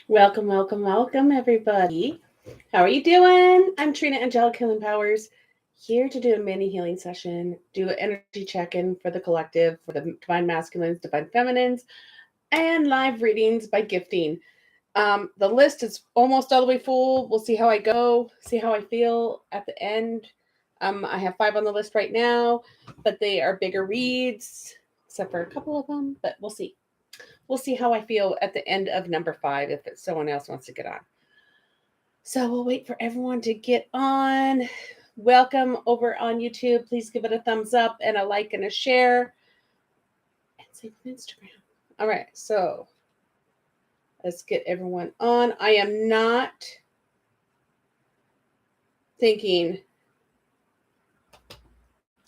Welcome, welcome, welcome, everybody. How are you doing? I'm Trina, AngelicHealingPowers, here to do a mini healing session, do an energy check-in for the collective, for the divine masculines, divine feminines, and live readings by gifting. The list is almost all the way full. We'll see how I go, see how I feel at the end. I have 5 on the list right now, but they are bigger reads, except for a couple of them, but we'll see. We'll see how I feel at the end of number 5 if someone else wants to get on. So we'll wait for everyone to get on. Welcome over on YouTube. Please give it a thumbs up and a like and a share. And same on Instagram. All right, so let's get everyone on. I am not thinking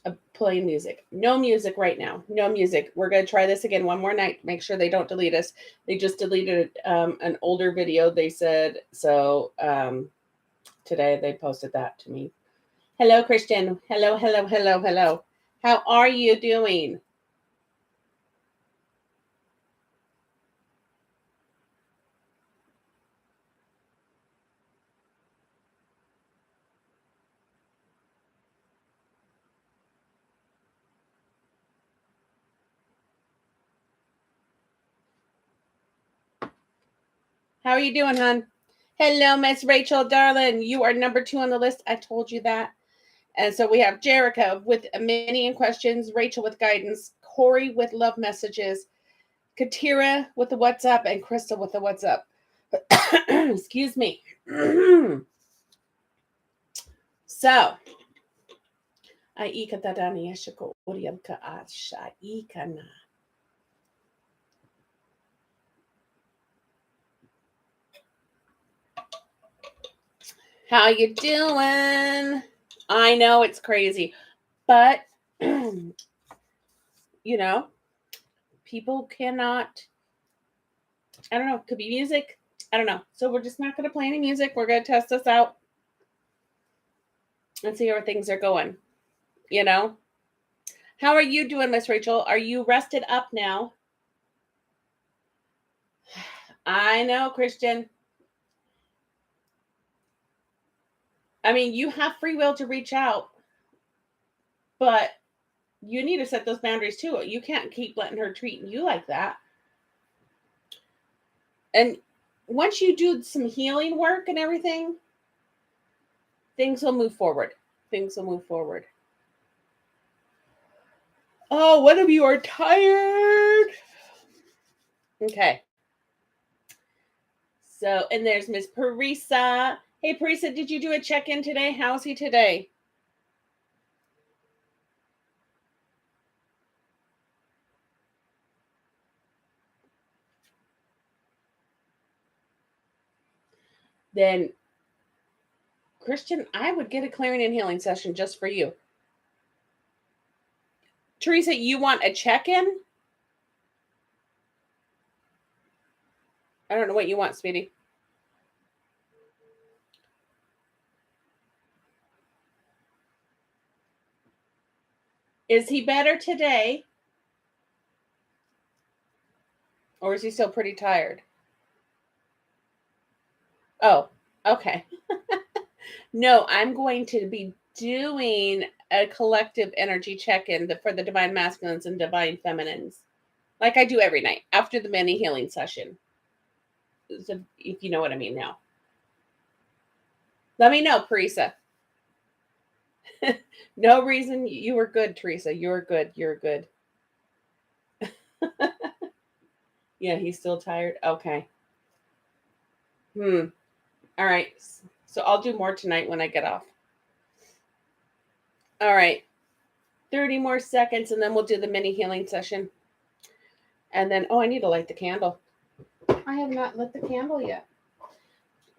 of playing music. No music right now. No music. We're going to try this again one more night. Make sure they don't delete us. They just deleted an older video, they said. So today they posted that to me. Hello, Christian. Hello, hello, hello, hello. How are you doing? How are you doing, hon? Hello, Miss Rachel, darling. You are number 2 on the list. I told you that. And so we have Jerica with many in questions, Rachel with guidance, Corey with love messages, Katira with the what's up, and Crystal with the what's up. Excuse me. So, how you doing? I know it's crazy, but you know, people cannot, I don't know, could be music. I don't know. So we're just not going to play any music. We're going to test this out and see how things are going. You know, how are you doing, Miss Rachel? Are you rested up now? I know, Christian. I mean, you have free will to reach out, but you need to set those boundaries too. You can't keep letting her treat you like that. And once you do some healing work and everything, things will move forward. Things will move forward. Oh, one of you are tired. Okay. So, and there's Miss Parisa. Hey, Parisa, did you do a check-in today? How's he today? Then, Christian, I would get a clearing and healing session just for you. Teresa, you want a check-in? I don't know what you want, sweetie. Is he better today? Or is he still pretty tired? Oh, okay. No, I'm going to be doing a collective energy check-in for the divine masculines and divine feminines, like I do every night after the mini healing session. So if you know what I mean now. Let me know, Teresa. No reason. You were good, Teresa. You're good. You're good. Yeah, he's still tired. Okay. All right. So I'll do more tonight when I get off. All right. 30 more seconds and then we'll do the mini healing session. And then, I need to light the candle. I have not lit the candle yet.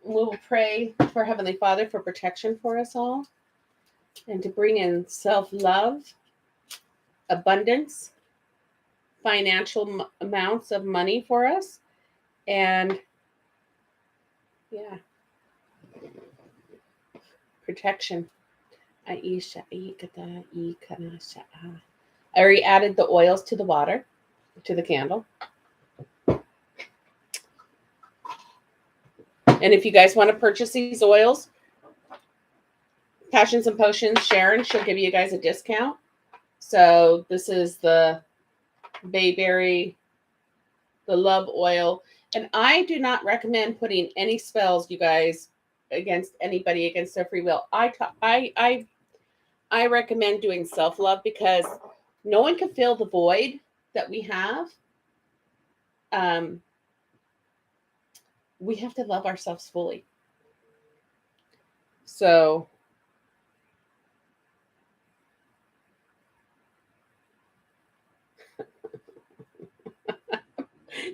We'll pray for Heavenly Father for protection for us all and to bring in self-love, abundance, financial amounts of money for us, and protection. I already added the oils to the water, to the candle. And if you guys want to purchase these oils, Passions and Potions, Sharon, she'll give you guys a discount. So this is the bayberry, the love oil. And I do not recommend putting any spells, you guys, against anybody, against their free will. I recommend doing self-love because no one can fill the void that we have. We have to love ourselves fully. So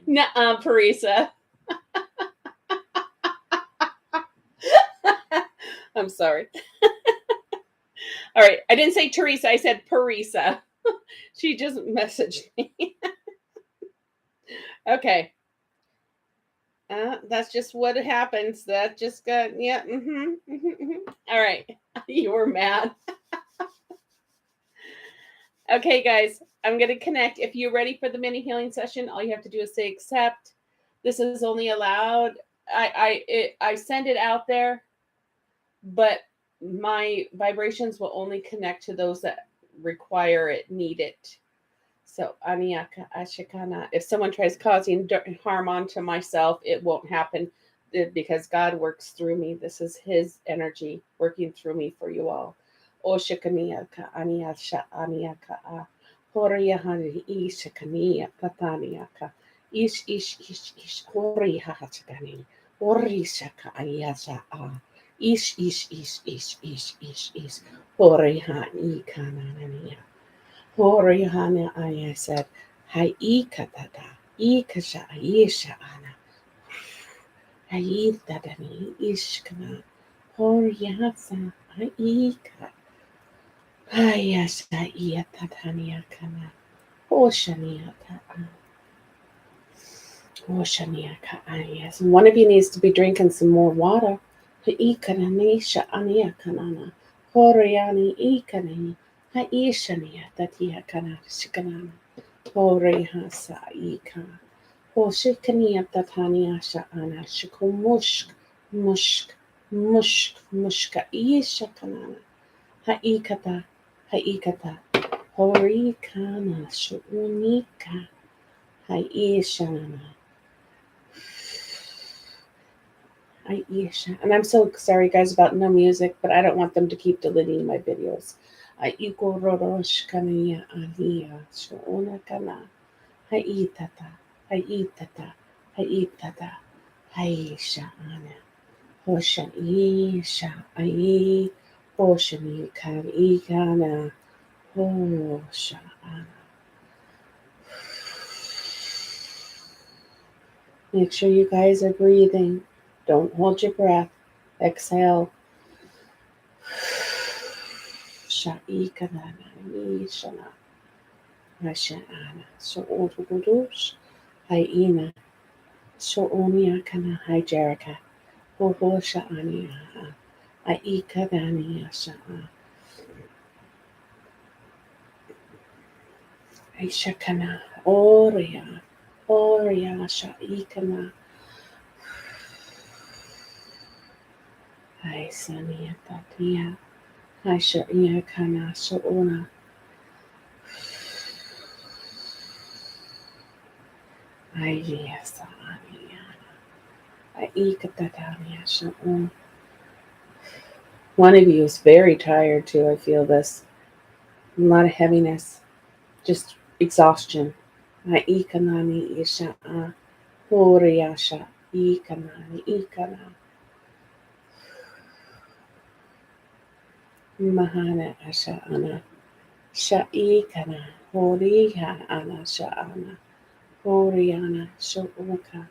nuh-uh, Parisa. I'm sorry. All right. I didn't say Teresa. I said Parisa. She just messaged me. Okay. That's just what happens. That just got, yeah. All right. You were mad. Okay, guys. I'm going to connect. If you're ready for the mini healing session, all you have to do is say accept. This is only allowed. I send it out there, but my vibrations will only connect to those that require it, need it. So, Aniaka Ashikana, if someone tries causing harm onto myself, it won't happen because God works through me. This is His energy working through me for you all. Oshikaniaka Aniasha Aniaka Horiyahani Ishikania Pataniaka Ish Horihachagani Orishaka Ayasha Ish Horihani Kanania. Horihana, I said, Hai Katata, Ikasha, Isha Anna, Hai Dadani, Ishkana, Horiasa, Aika, Hayasa, Iatania Kana, Oshaniata, Oshaniaka, yes. One of you needs to be drinking some more water. Ikananisha, Aniakanana, Horiani, Ikani. Haishania tatia kana shikanana. Horehasa ika. Hoshikania tatania shaana shikumushk mushka isha kanana. Haikata horikana shunika. Haishanana. Aisha. And I'm so sorry, guys, about no music, but I don't want them to keep deleting my videos. Aiko rorosh kania alia shoona kana. Haitata. Haisha ana. Hosha isha ai. Hoshani karikana. Hosha ana. Make sure you guys are breathing. Don't hold your breath. Exhale. Shaikanana Nishana Rashana So Otugudush Hyena So Oniakana Hi Jerica Hoho Shaania Aikadania Shaa Aishakana Oria Shaikana Aisania Tatia Aisha Iakana So Ona Ayesa Aikatania. One of you is very tired too. I feel this. A lot of heaviness. Just exhaustion. Ikanani isha horiyasha. Ikana. Mahana asha ana. Shaikana. Horiha ana sha'ana. Horiana sho'uka.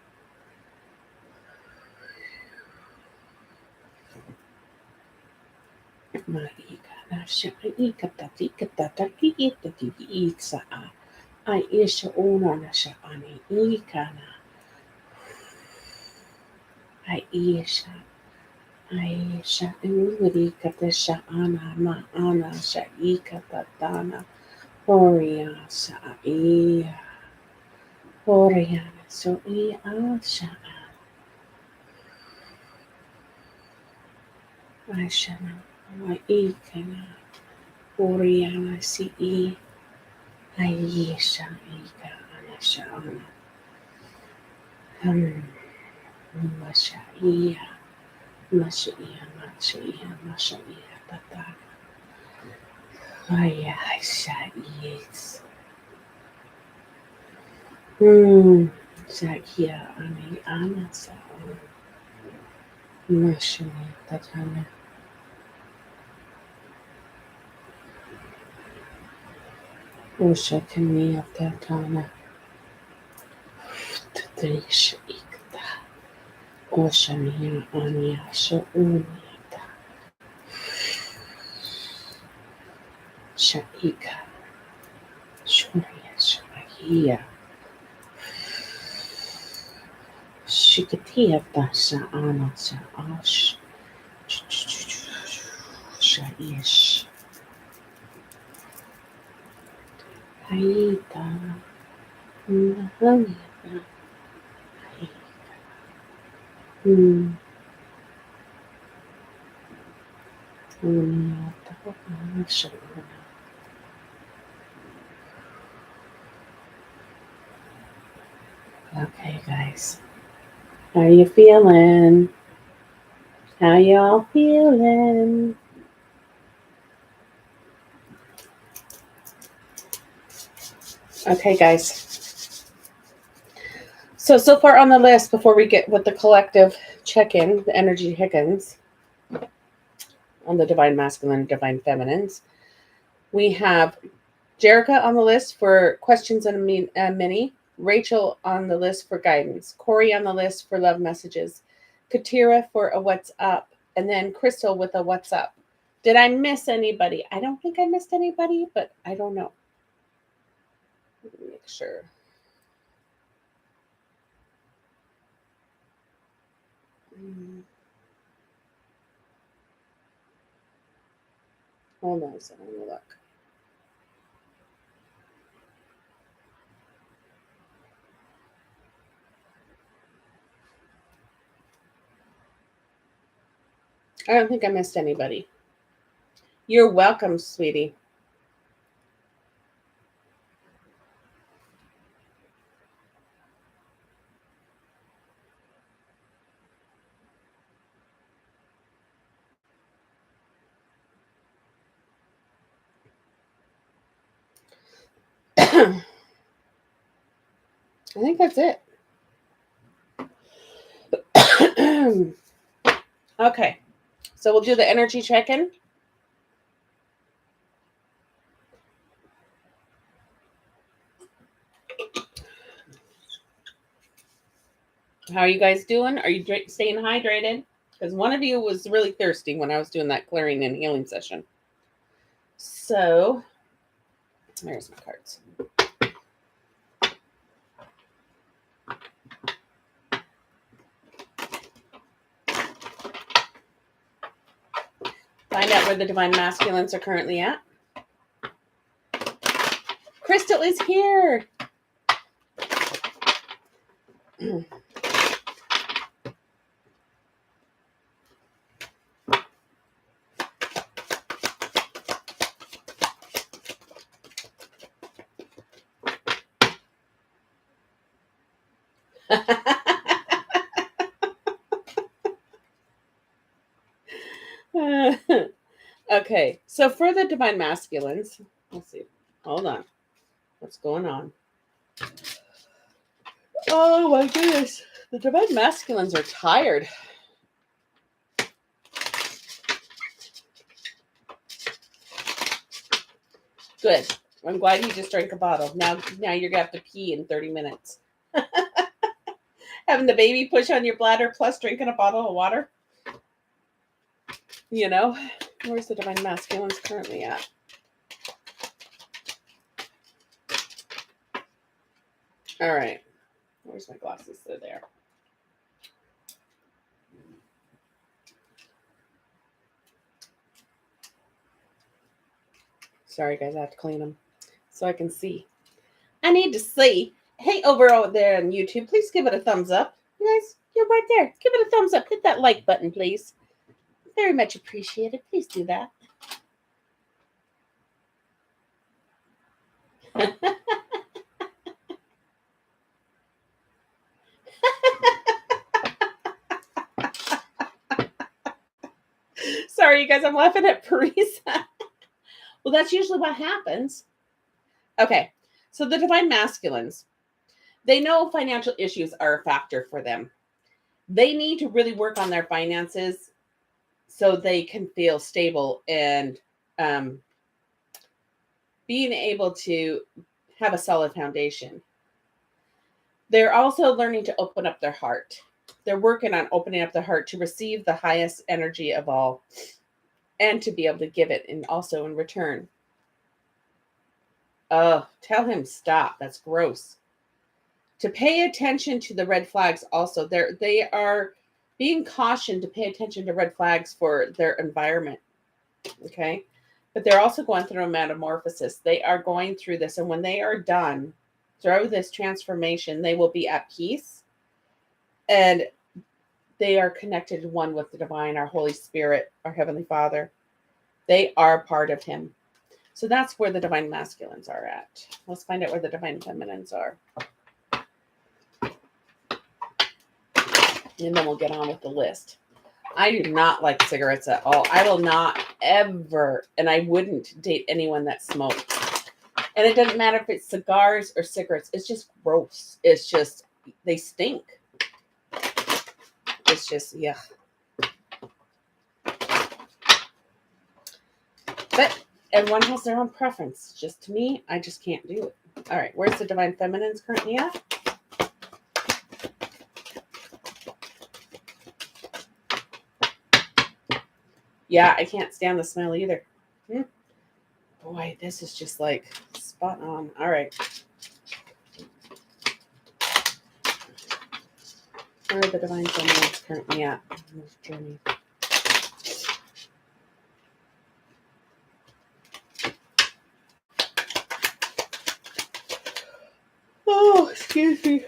Maikana sha'ikata Aisha ona sha'ani ikana. Aisha urikata sha'ana ma'ana sha'ikata dana. Horia sha'i. Horiana so'i sha'a. Ashana, Ikana, Oriana, C.E. Aisha, Ika, Anashana, Masha, Iya, Masha, Masha, Tata, Aya, Aisha, Yes. Zakia, Ani, Anasa, Masha, Tatana, Osha, Kania, Tatana, Tatrish, Ikta, Osha, Nia, Ania, Shaunia, Shaika, Shoria, Shahia, Shikatia, Dasha, Anasa, Ash, Shaish, Haita, Nahania, Okay, guys. How you feeling? How y'all feeling? Okay, guys. So far on the list, before we get with the collective check-in, the energy Higgins on the divine masculine and divine feminines, we have Jerica on the list for questions and mini, Rachel on the list for guidance, Corey on the list for love messages, Katira for a what's up, and then Crystal with a what's up. Did I miss anybody? I don't think I missed anybody, but I don't know. Let me make sure. Hold on a second. Let me look. I don't think I missed anybody. You're welcome, sweetie. I think that's it. Okay. So we'll do the energy check-in. How are you guys doing? Are you staying hydrated? Because one of you was really thirsty when I was doing that clearing and healing session. So, there's my cards. Find out where the divine masculines are currently at. Crystal is here. Okay, so for the divine masculines, let's see. Hold on. What's going on? Oh my goodness. The divine masculines are tired. Good. I'm glad you just drank a bottle. Now you're gonna have to pee in 30 minutes. Having the baby push on your bladder plus drinking a bottle of water. You know, where's the divine masculines currently at? All right. Where's my glasses? They're there. Sorry, guys. I have to clean them so I can see. I need to see. Hey, over there on YouTube, please give it a thumbs up. You guys, you're right there. Give it a thumbs up. Hit that like button, please. Very much appreciated. Please do that. Sorry, you guys, I'm laughing at Parisa. Well, that's usually what happens. Okay, so the divine masculines, they know financial issues are a factor for them. They need to really work on their finances so they can feel stable and being able to have a solid foundation. They're also learning to open up their heart. They're working on opening up their heart to receive the highest energy of all and to be able to give it and also in return. Oh, tell him stop. That's gross. To pay attention to the red flags also. They are being cautioned to pay attention to red flags for their environment. Okay? But they're also going through a metamorphosis. They are going through this. And when they are done through this transformation, they will be at peace. And they are connected one with the divine, our Holy Spirit, our Heavenly Father. They are part of him. So that's where the divine masculines are at. Let's find out where the divine feminines are. And then we'll get on with the list. I do not like cigarettes at all. I will not ever, and I wouldn't date anyone that smokes. And it doesn't matter if it's cigars or cigarettes. It's just gross. It's just, they stink. It's just, yeah. But everyone has their own preference. Just to me, I just can't do it. All right, where's the divine feminines currently at? Yeah, I can't stand the smell either. Boy, this is just like spot on. All right. Where are the divine feminines currently at on this journey? Oh, excuse me.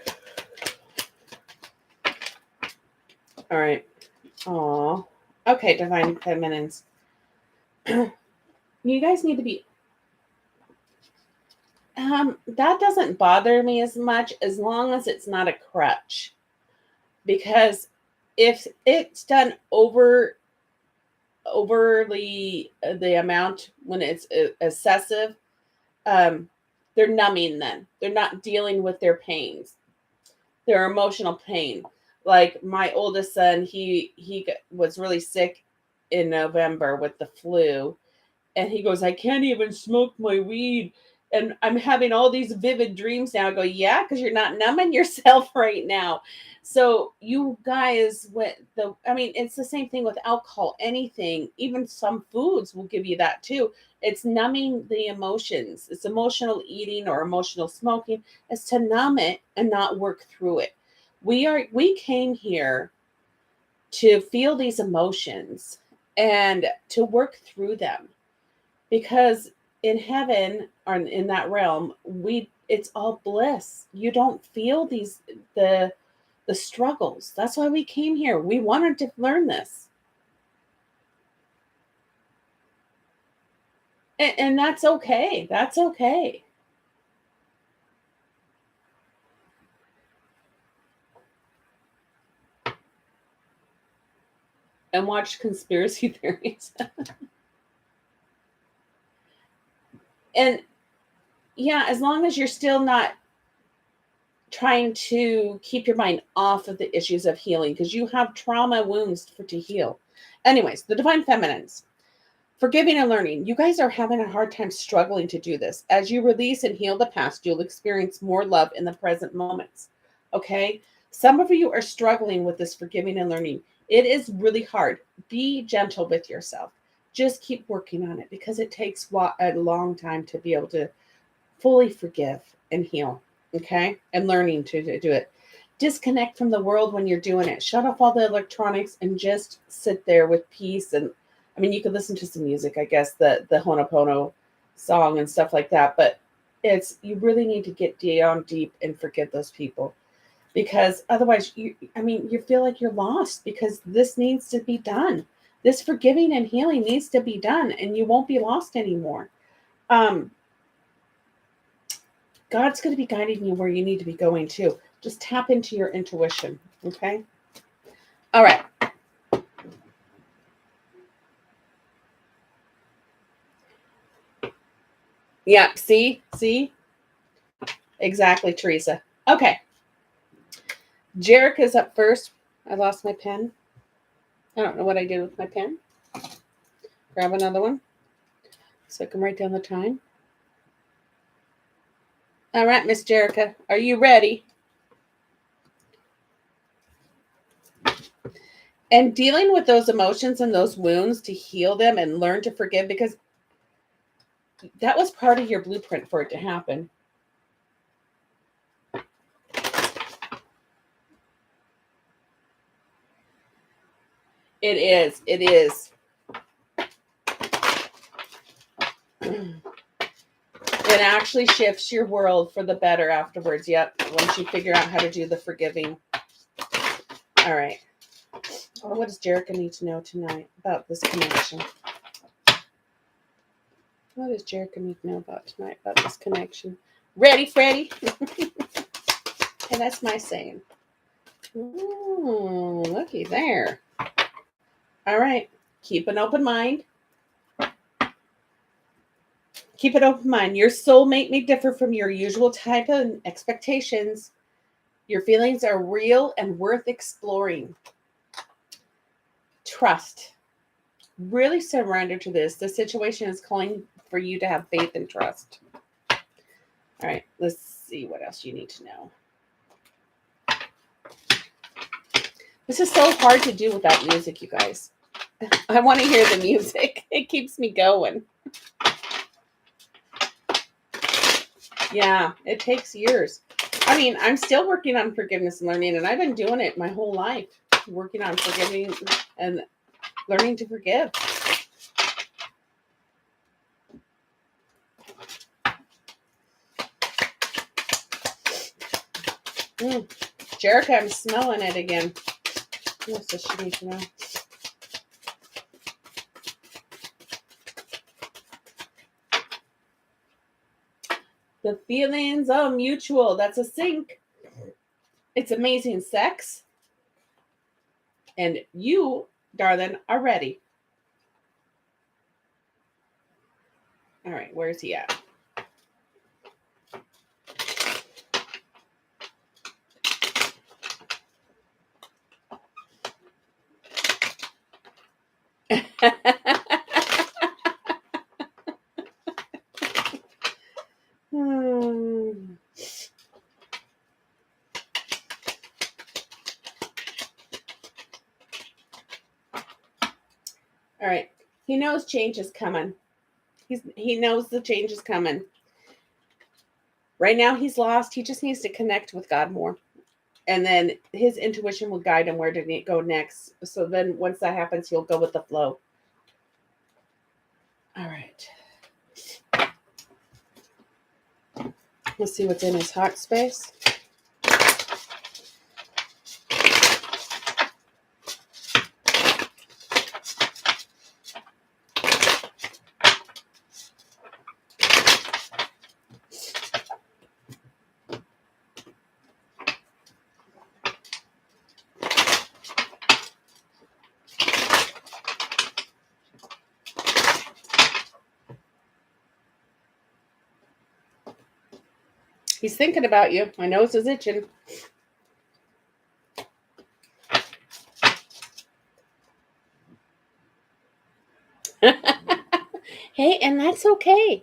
All right. Aw. Okay, divine feminines. You guys need to be... that doesn't bother me as much as long as it's not a crutch. Because if it's done overly the amount when it's excessive, they're numbing then. They're not dealing with their pains, their emotional pain. Like my oldest son, he was really sick in November with the flu. And he goes, I can't even smoke my weed. And I'm having all these vivid dreams now. I go, yeah, because you're not numbing yourself right now. So you guys, it's the same thing with alcohol, anything, even some foods will give you that too. It's numbing the emotions. It's emotional eating or emotional smoking. It's to numb it and not work through it. We came here to feel these emotions and to work through them, because in heaven or in that realm, it's all bliss. You don't feel the struggles. That's why we came here. We wanted to learn this. And that's okay. That's okay. And watch conspiracy theories. And yeah, as long as you're still not trying to keep your mind off of the issues of healing, because you have trauma wounds to heal. Anyways, the divine feminines, forgiving and learning. You guys are having a hard time struggling to do this. As you release and heal the past, you'll experience more love in the present moments. Okay? Some of you are struggling with this forgiving and learning. It is really hard. Be gentle with yourself. Just keep working on it, because it takes a long time to be able to fully forgive and heal. Okay? And learning to do it. Disconnect from the world when you're doing it. Shut off all the electronics and just sit there with peace. And I mean, you could listen to some music, I guess, the Ho'oponopono song and stuff like that. But you really need to get down deep and forgive those people, because otherwise you feel like you're lost, because this needs to be done. This forgiving and healing needs to be done, and you won't be lost anymore. God's going to be guiding you where you need to be going too. Just tap into your intuition, okay? All right. Yeah, see? Exactly, Teresa. Okay. Jerica's up first. I lost my pen. I don't know what I did with my pen. Grab another one so I can write down the time. All right, Miss Jerica, are you ready? And dealing with those emotions and those wounds to heal them and learn to forgive, because that was part of your blueprint for it to happen. It is. It is. It actually shifts your world for the better afterwards. Yep. Once you figure out how to do the forgiving. All right. What does Jerica need to know tonight about this connection? What does Jerica need to know about tonight about this connection? Ready, Freddie? And that's my saying. Ooh, looky there. All right. Keep an open mind. Keep an open mind. Your soulmate may differ from your usual type of expectations. Your feelings are real and worth exploring. Trust. Really surrender to this. The situation is calling for you to have faith and trust. All right. Let's see what else you need to know. This is so hard to do without music, you guys. I want to hear the music. It keeps me going. Yeah, it takes years. I mean, I'm still working on forgiveness and learning, and I've been doing it my whole life, working on forgiving and learning to forgive. Jerica, I'm smelling it again. What does she need to know? The feelings are mutual. That's a sync. It's amazing sex. And you, darling, are ready. All right, where's he at? All right. He knows change is coming. He knows the change is coming. Right now he's lost. He just needs to connect with God more. And then his intuition will guide him where to go next. So then once that happens, he'll go with the flow. All right. Let's see what's in his heart space. He's thinking about you. My nose is itching. Hey, and that's okay.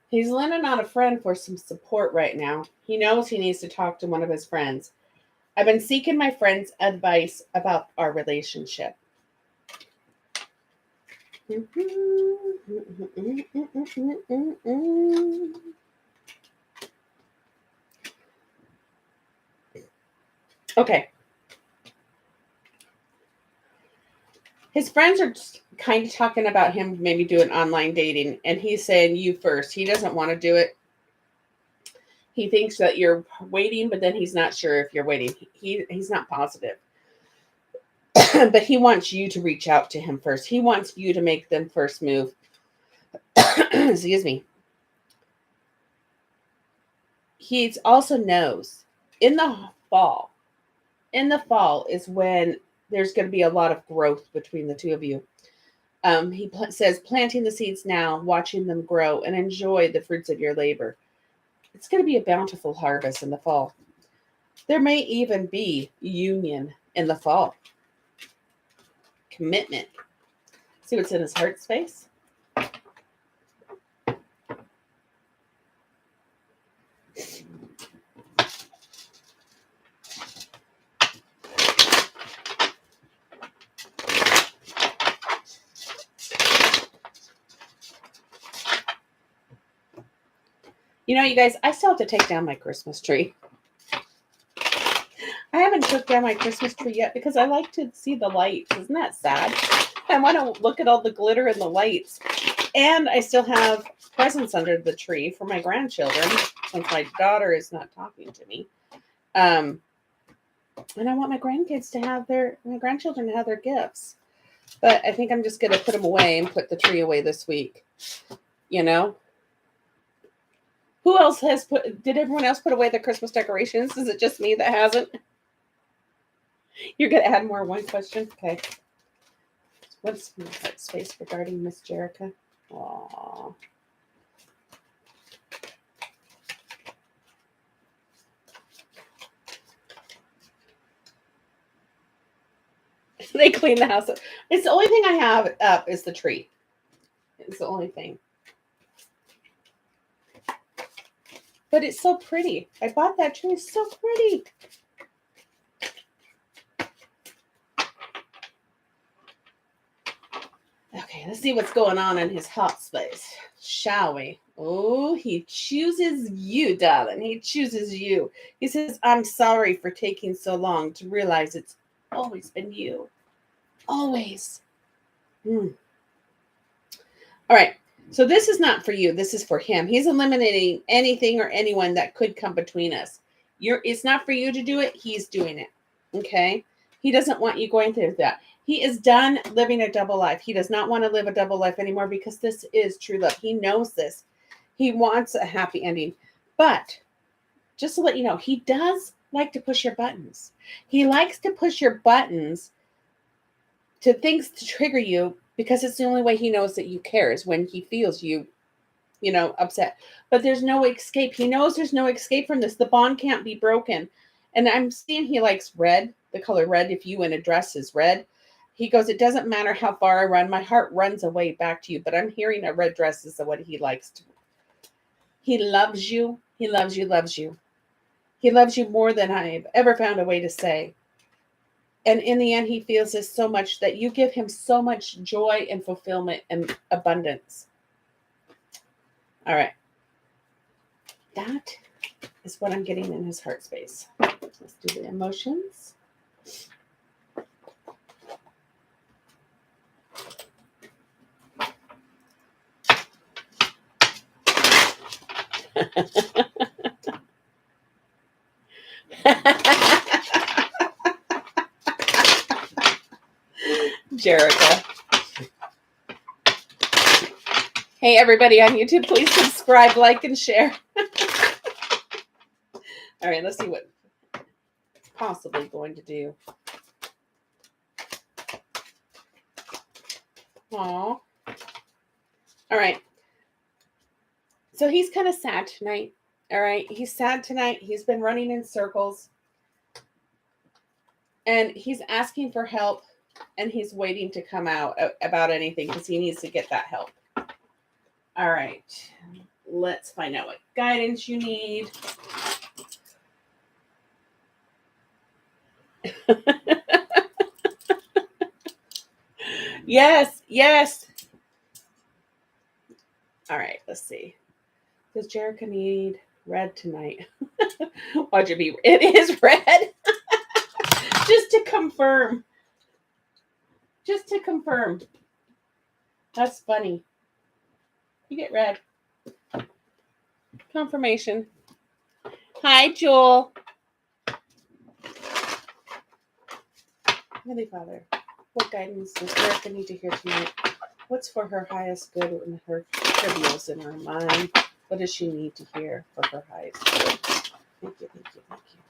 He's leaning on a friend for some support right now. He knows he needs to talk to one of his friends. I've been seeking my friend's advice about our relationship. Okay. His friends are kind of talking about him maybe doing online dating, and he's saying you first. He doesn't want to do it. He thinks that you're waiting, but then he's not sure if you're waiting. He's not positive. But he wants you to reach out to him first. He wants you to make them first move. Excuse me. He also knows in the fall is when there's going to be a lot of growth between the two of you. He says planting the seeds now, watching them grow, and enjoy the fruits of your labor. It's going to be a bountiful harvest in the fall. There may even be union in the fall. Commitment. See what's in his heart space? You know, you guys, I still have to take down my Christmas tree. I haven't took down my Christmas tree yet because I like to see the lights. Isn't that sad? I want to look at all the glitter and the lights. And I still have presents under the tree for my grandchildren since my daughter is not talking to me. And I want my grandkids to have my grandchildren to have their gifts. But I think I'm just going to put them away and put the tree away this week. You know? Who else did everyone else put away the Christmas decorations? Is it just me that hasn't? You're going to add more one question? Okay. What's my heart space regarding Miss Jerica? Aww. They clean the house up. It's the only thing I have up is the tree. It's the only thing. But it's so pretty. I bought that tree. It's so pretty. Okay, let's see what's going on in his heart space, shall we? Oh, he chooses you, darling. He chooses you. He says, I'm sorry for taking so long to realize it's always been you. Always. All right. So this is not for you. This is for him. He's eliminating anything or anyone that could come between us. It's not for you to do it. He's doing it. Okay? He doesn't want you going through that. He is done living a double life. He does not want to live a double life anymore because this is true love. He knows this. He wants a happy ending. But just to let you know, he does like to push your buttons. He likes to push your buttons to things to trigger you because it's the only way he knows that you care is when he feels you upset. But there's no escape. He knows there's no escape from this. The bond can't be broken. And I'm seeing he likes red, the color red. If you in a dress is red, he goes, it doesn't matter how far I run. My heart runs away back to you. But I'm hearing a red dress is what he likes to. He loves you. He loves you, loves you. He loves you more than I've ever found a way to say. And in the end, he feels this so much that you give him so much joy and fulfillment and abundance. All right. That is what I'm getting in his heart space. Let's do the emotions. Jerica. Hey, everybody on YouTube, please subscribe, like, and share. All right, let's see what it's possibly going to do. Aw. All right. So he's kind of sad tonight. All right. He's sad tonight. He's been running in circles. And he's asking for help. And he's waiting to come out about anything because he needs to get that help. All right. Let's find out what guidance you need. Yes, yes. All right, let's see. Does Jerica need red tonight? Watch it be. It is red. Just to confirm. Just to confirm. That's funny. You get red. Confirmation. Hi, Jewel. Heavenly Father, what guidance does Jerica need to hear tonight? What's for her highest good in her trivials in her mind? What does she need to hear for her highest good? Thank you, thank you, thank you.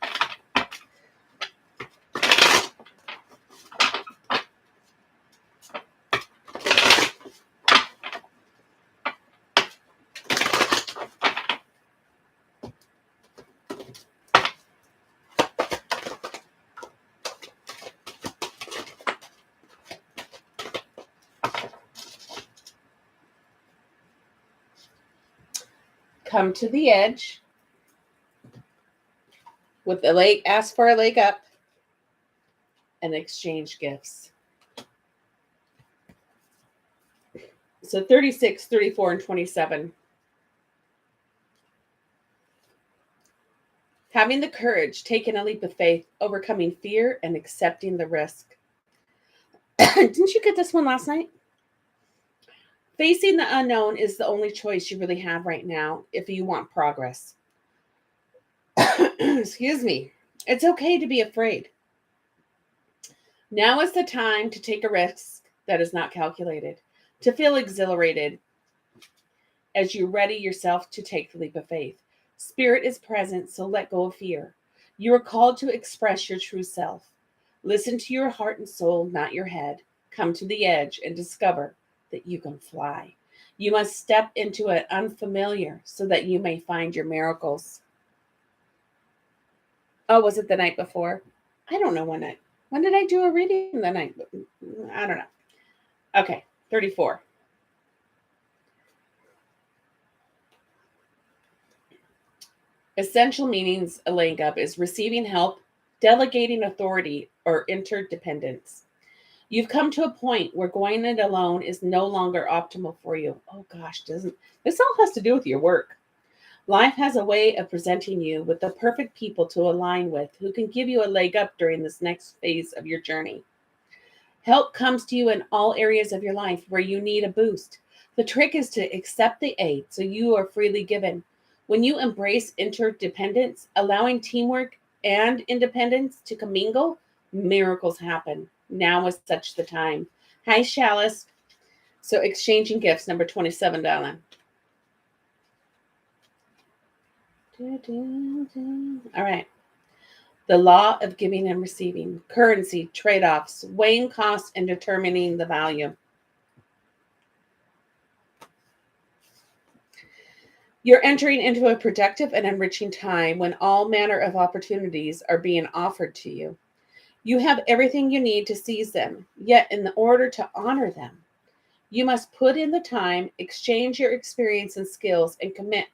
Come to the edge with the leg, ask for a leg up, and exchange gifts. So 36, 34, and 27. Having the courage, taking a leap of faith, overcoming fear, and accepting the risk. Didn't you get this one last night? Facing the unknown is the only choice you really have right now if you want progress. Excuse me. It's okay to be afraid. Now is the time to take a risk that is not calculated, to feel exhilarated as you ready yourself to take the leap of faith. Spirit is present, so let go of fear. You are called to express your true self. Listen to your heart and soul, not your head. Come to the edge and discover that you can fly. You must step into an unfamiliar so that you may find your miracles. Oh, was it the night before? I don't know when did I do a reading the night? I don't know. Okay, 34. Essential meanings a leg up is receiving help, delegating authority, or interdependence. You've come to a point where going it alone is no longer optimal for you. Oh gosh, this all has to do with your work. Life has a way of presenting you with the perfect people to align with who can give you a leg up during this next phase of your journey. Help comes to you in all areas of your life where you need a boost. The trick is to accept the aid so you are freely given. When you embrace interdependence, allowing teamwork and independence to commingle, miracles happen. Now is such the time. Hi, Chalice. So exchanging gifts, number 27, darling. All right. The law of giving and receiving, currency, trade-offs, weighing costs, and determining the value. You're entering into a productive and enriching time when all manner of opportunities are being offered to you. You have everything you need to seize them, yet in order to honor them, you must put in the time, exchange your experience and skills, and commit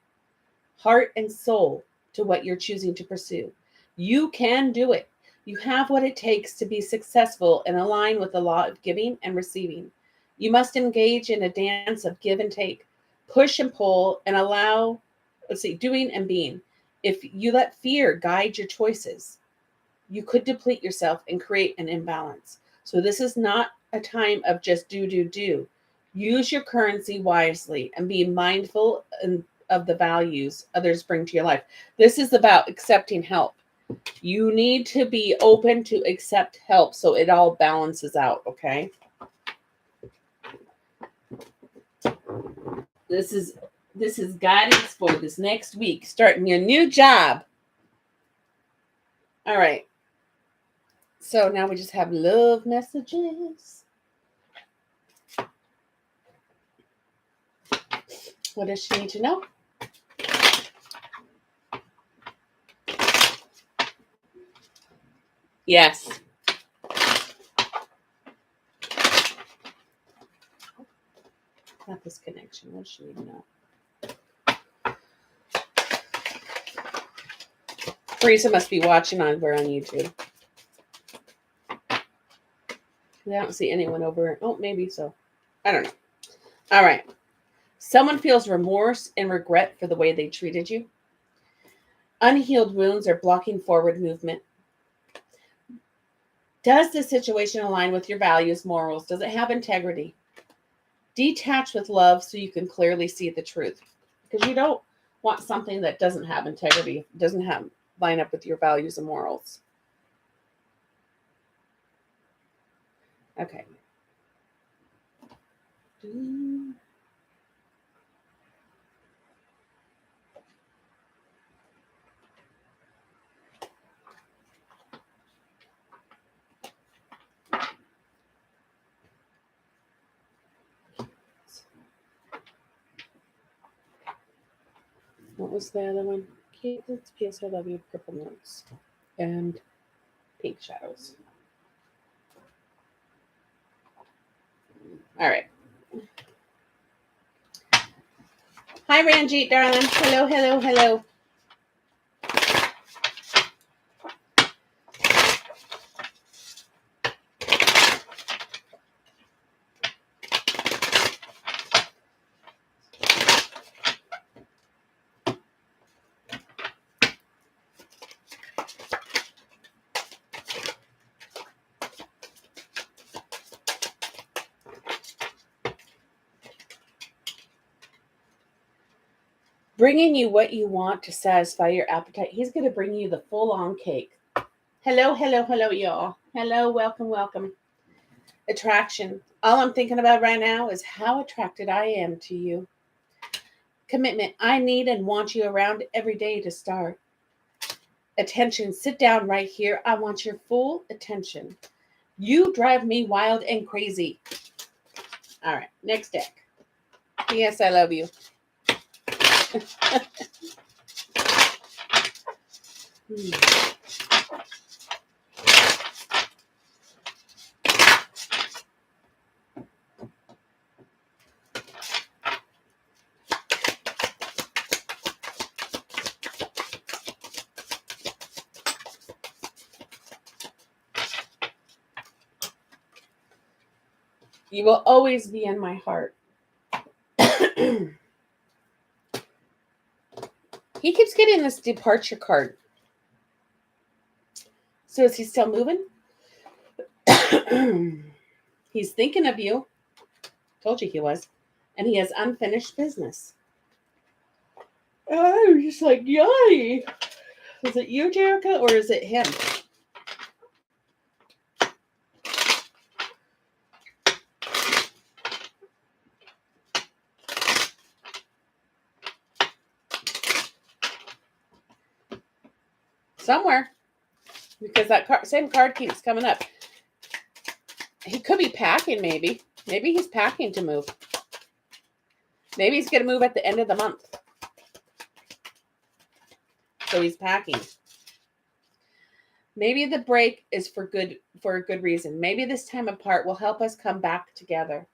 heart and soul to what you're choosing to pursue. You can do it. You have what it takes to be successful and align with the law of giving and receiving. You must engage in a dance of give and take, push and pull, and allow, doing and being. If you let fear guide your choices, you could deplete yourself and create an imbalance. So this is not a time of just do. Use your currency wisely and be mindful of the values others bring to your life. This is about accepting help. You need to be open to accept help so it all balances out, okay? This is guidance for this next week, starting your new job. All right. So now we just have love messages. What does she need to know? Yes. Not this connection. What does she need to know? Teresa must be watching over on YouTube. I don't see anyone over. Oh, maybe so. I don't know. All right. Someone feels remorse and regret for the way they treated you. Unhealed wounds are blocking forward movement. Does the situation align with your values, morals? Does it have integrity? Detach with love so you can clearly see the truth. Because you don't want something that doesn't have integrity, doesn't line up with your values and morals. Okay. What was the other one? It's P.S. I love you, purple notes, and pink shadows. All right. Hi, Ranjit, darling. Hello, hello, hello. Bringing you what you want to satisfy your appetite. He's going to bring you the full-on cake. Hello, hello, hello, y'all. Hello, welcome, welcome. Attraction. All I'm thinking about right now is how attracted I am to you. Commitment. I need and want you around every day to start. Attention. Sit down right here. I want your full attention. You drive me wild and crazy. All right, next deck. Yes, I love you. You will always be in my heart. He keeps getting this departure card. So is he still moving? He's thinking of you. Told you he was. And he has unfinished business. Oh, just like, yay. Is it you, Jerica, or is it him? Somewhere. Because that same card keeps coming up. He could be packing, maybe. Maybe he's packing to move. Maybe he's going to move at the end of the month. So he's packing. Maybe the break is for a good reason. Maybe this time apart will help us come back together.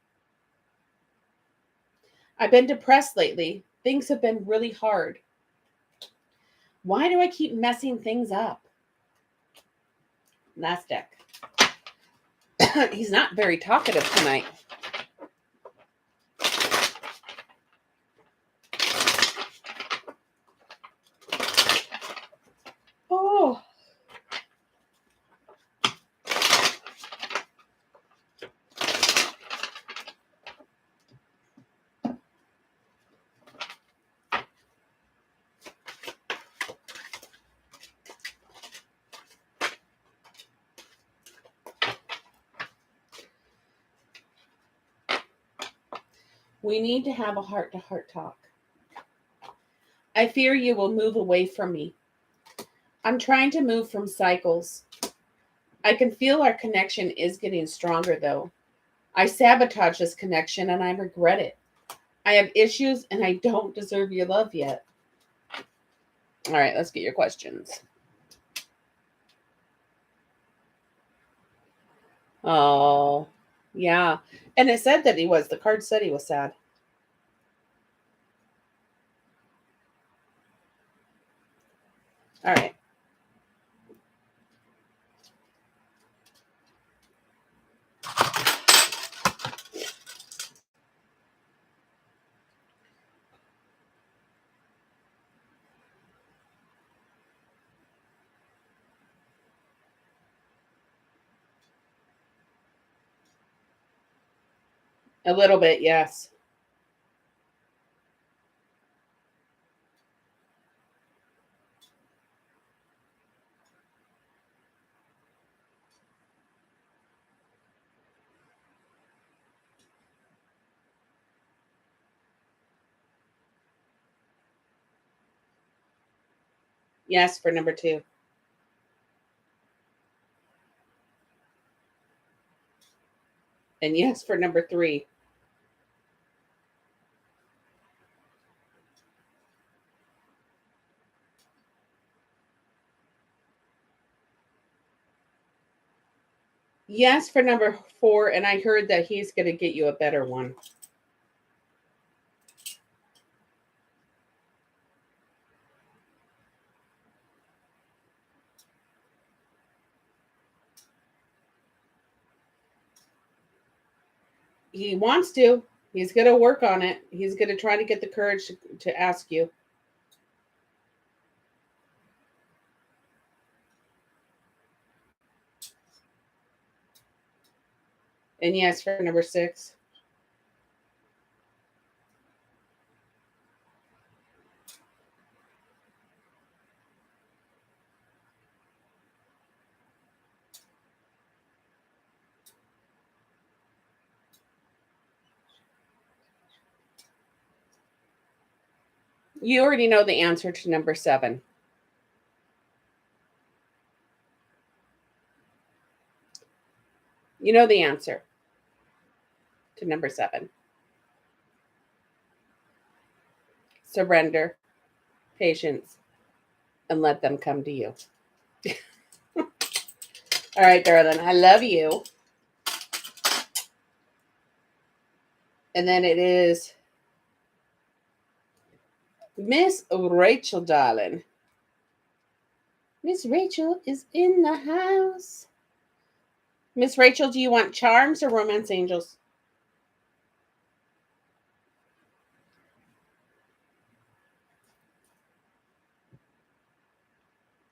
I've been depressed lately. Things have been really hard. Why do I keep messing things up? Last deck. He's not very talkative tonight. Oh. We need to have a heart-to-heart talk. I fear you will move away from me. I'm trying to move from cycles. I can feel our connection is getting stronger, though. I sabotage this connection, and I regret it. I have issues, and I don't deserve your love yet. All right, let's get your questions. Oh, yeah. And it said that the card said he was sad. All right. A little bit, yes. Yes for number 2. And yes for number 3. Yes for number 4, and I heard that he's going to get you a better one. He wants to. He's going to work on it. He's going to try to get the courage to ask you. And yes for number 6. You already know the answer to number 7. You know the answer to number 7. Surrender, patience, and let them come to you. All right, darling. I love you. And then it is Miss Rachel, darling. Miss Rachel is in the house. Miss Rachel, do you want charms or romance angels?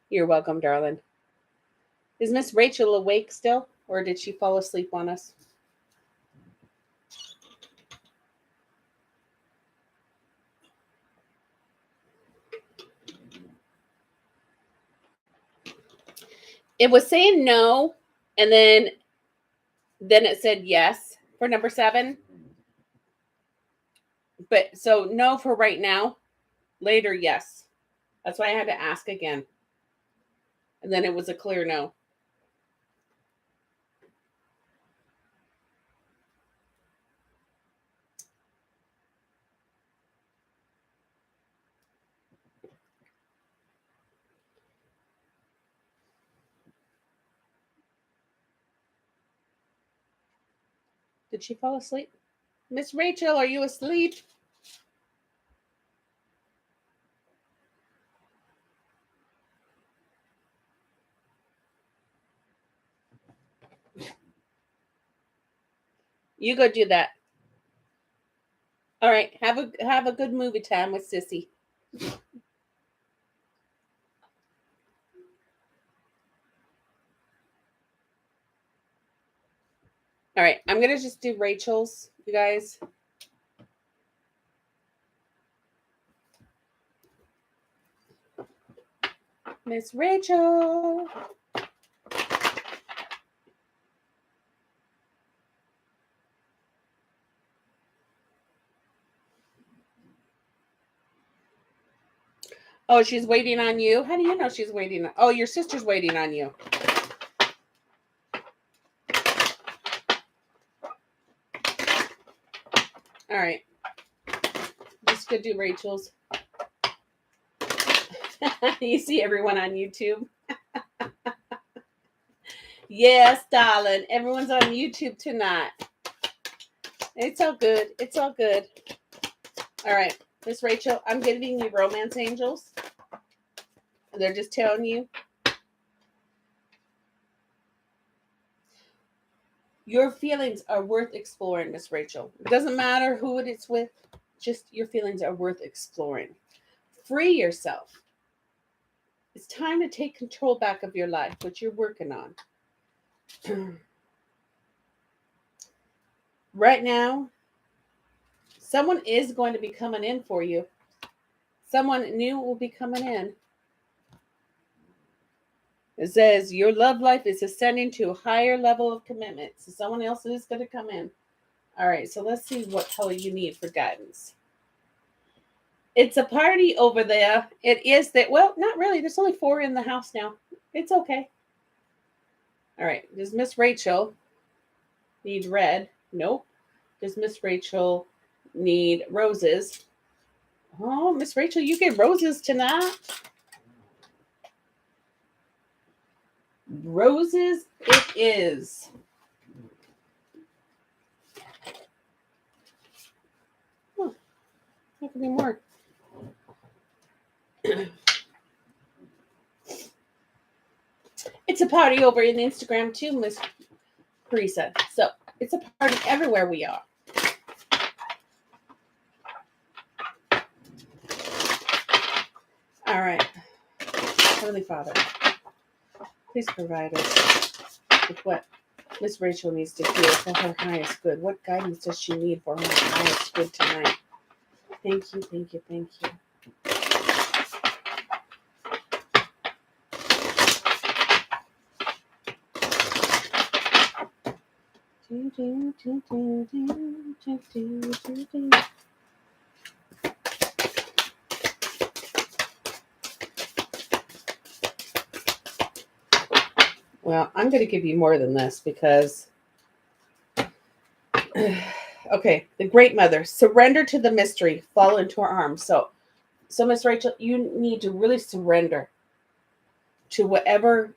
You're welcome, darling. Is Miss Rachel awake still, or did she fall asleep on us? It was saying no, and then it said yes for number 7. But so no for right now. Later, yes. That's why I had to ask again. And then it was a clear no. Did she fall asleep? Miss Rachel, are you asleep? You go do that. All right. Have a good movie time with Sissy. All right. I'm gonna just do Rachel's, you guys. Miss Rachel. Oh, she's waiting on you? How do you know she's waiting? Oh, your sister's waiting on you. All right. Just go do Rachel's. You see everyone on YouTube? Yes, darling. Everyone's on YouTube tonight. It's all good. It's all good. All right. Miss Rachel, I'm giving you romance angels. They're just telling you your feelings are worth exploring, Miss Rachel. It doesn't matter who it's with. Just your feelings are worth exploring. Free yourself. It's time to take control back of your life, which you're working on. Right now, Someone is going to be coming in for you. Someone new will be coming in. It says your love life is ascending to a higher level of commitment. So someone else is going to come in. All right, so let's see what color you need for guidance. It's a party over there. It is that, well, not really. There's only 4 in the house now. It's okay. All right, does Miss Rachel need red? Nope. Does Miss Rachel need roses? Oh, Miss Rachel, you get roses tonight. Roses it is. Oh, there could be more. It's a party over in Instagram too, Miss Parisa. So it's a party everywhere we are. All right. Heavenly Father, please provide us with what Miss Rachel needs to hear for her highest good. What guidance does she need for her highest good tonight? Thank you, thank you, thank you. Well, I'm going to give you more than this because, okay, the Great Mother, surrender to the mystery, fall into her arms. So Miss Rachel, you need to really surrender to whatever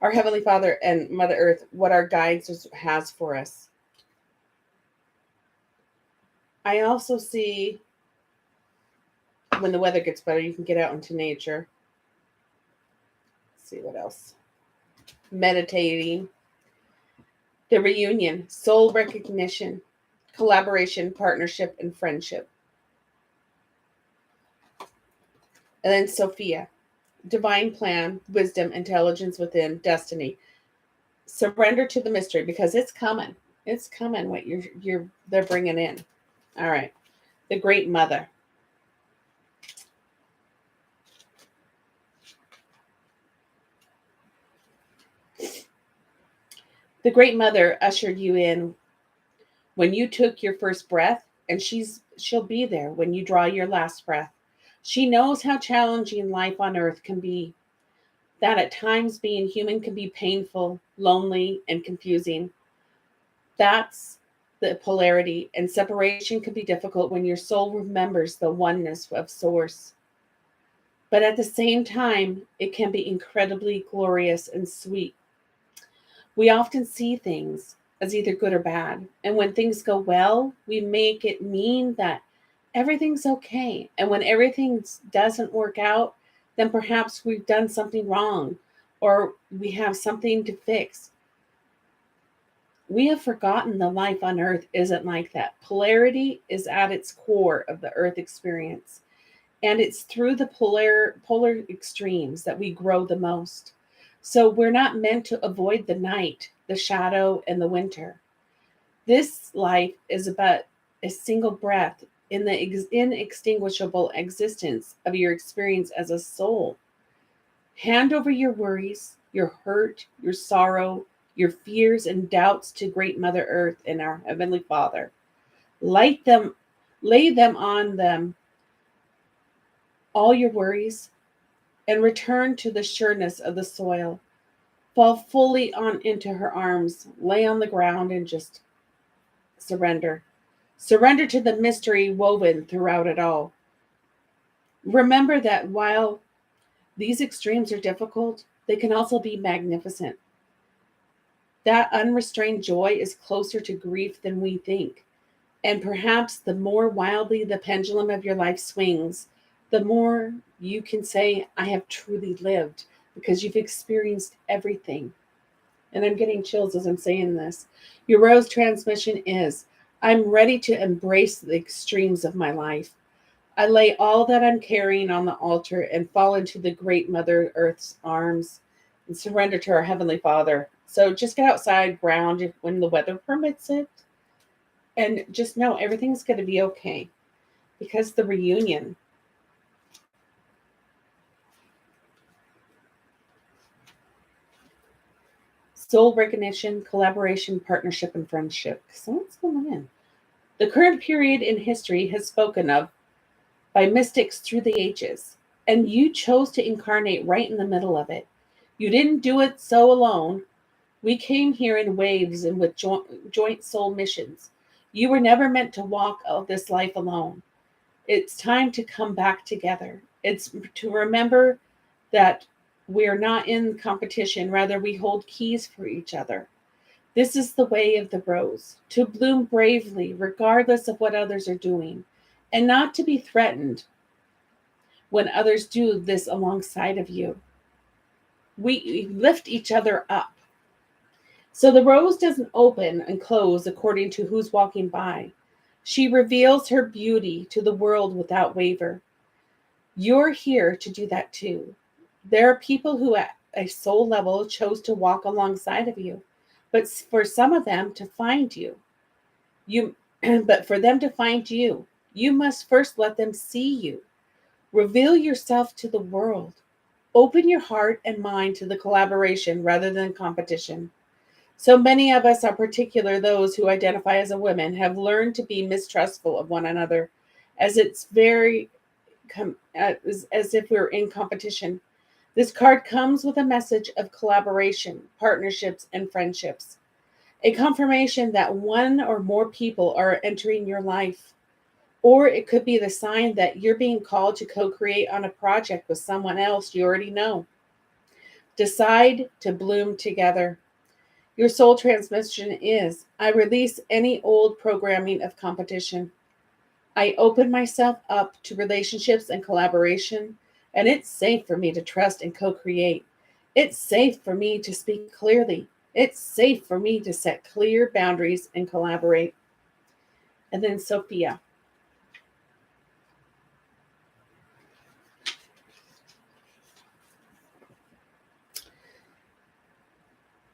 our Heavenly Father and Mother Earth, what our guides has for us. I also see when the weather gets better, you can get out into nature. Let's see what else. Meditating. The reunion, soul recognition, collaboration, partnership, and friendship. And then Sophia, divine plan, wisdom, intelligence within, destiny. Surrender to the mystery because it's coming. It's coming. What they're bringing in. All right. The Great Mother. The Great Mother ushered you in when you took your first breath, and she'll be there when you draw your last breath. She knows how challenging life on earth can be, that at times being human can be painful, lonely, and confusing. That's the polarity, and separation can be difficult when your soul remembers the oneness of Source. But at the same time, it can be incredibly glorious and sweet. We often see things as either good or bad. And when things go well, we make it mean that everything's okay. And when everything doesn't work out, then perhaps we've done something wrong or we have something to fix. We have forgotten the life on earth isn't like that. Polarity is at its core of the earth experience. And it's through the polar extremes that we grow the most. So we're not meant to avoid the night, the shadow, and the winter. This life is about a single breath in the inextinguishable existence of your experience as a soul. Hand over your worries, your hurt, your sorrow, your fears and doubts to Great Mother Earth and our Heavenly Father. Lay them on them, all your worries, and return to the sureness of the soil. Fall fully on into her arms, lay on the ground and just surrender. Surrender to the mystery woven throughout it all. Remember that while these extremes are difficult, they can also be magnificent. That unrestrained joy is closer to grief than we think. And perhaps the more wildly the pendulum of your life swings, the more you can say, I have truly lived, because you've experienced everything. And I'm getting chills as I'm saying this. Your rose transmission is, I'm ready to embrace the extremes of my life. I lay all that I'm carrying on the altar and fall into the Great Mother Earth's arms and surrender to our Heavenly Father. So just get outside, ground when the weather permits it, And just know everything's going to be okay, because the reunion. Soul recognition, collaboration, partnership, and friendship. So what's going on? The current period in history has spoken of by mystics through the ages, and you chose to incarnate right in the middle of it. You didn't do it so alone. We came here in waves and with joint soul missions. You were never meant to walk this life alone. It's time to come back together. It's to remember that we're not in competition, rather we hold keys for each other. This is the way of the rose, to bloom bravely regardless of what others are doing, and not to be threatened when others do this alongside of you. We lift each other up. So the rose doesn't open and close according to who's walking by. She reveals her beauty to the world without waver. You're here to do that too. There are people who at a soul level chose to walk alongside of you, but for some of them to find you, but for them to find you, you must first let them see you. Reveal yourself to the world. Open your heart and mind to the collaboration rather than competition. So many of us, are particular those who identify as a woman, have learned to be mistrustful of one another, as it's very as if we're in competition. This card comes with a message of collaboration, partnerships, and friendships. A confirmation that one or more people are entering your life. Or it could be the sign that you're being called to co-create on a project with someone else you already know. Decide to bloom together. Your soul transmission is, I release any old programming of competition. I open myself up to relationships and collaboration, and it's safe for me to trust and co-create. It's safe for me to speak clearly. It's safe for me to set clear boundaries and collaborate. And then Sophia.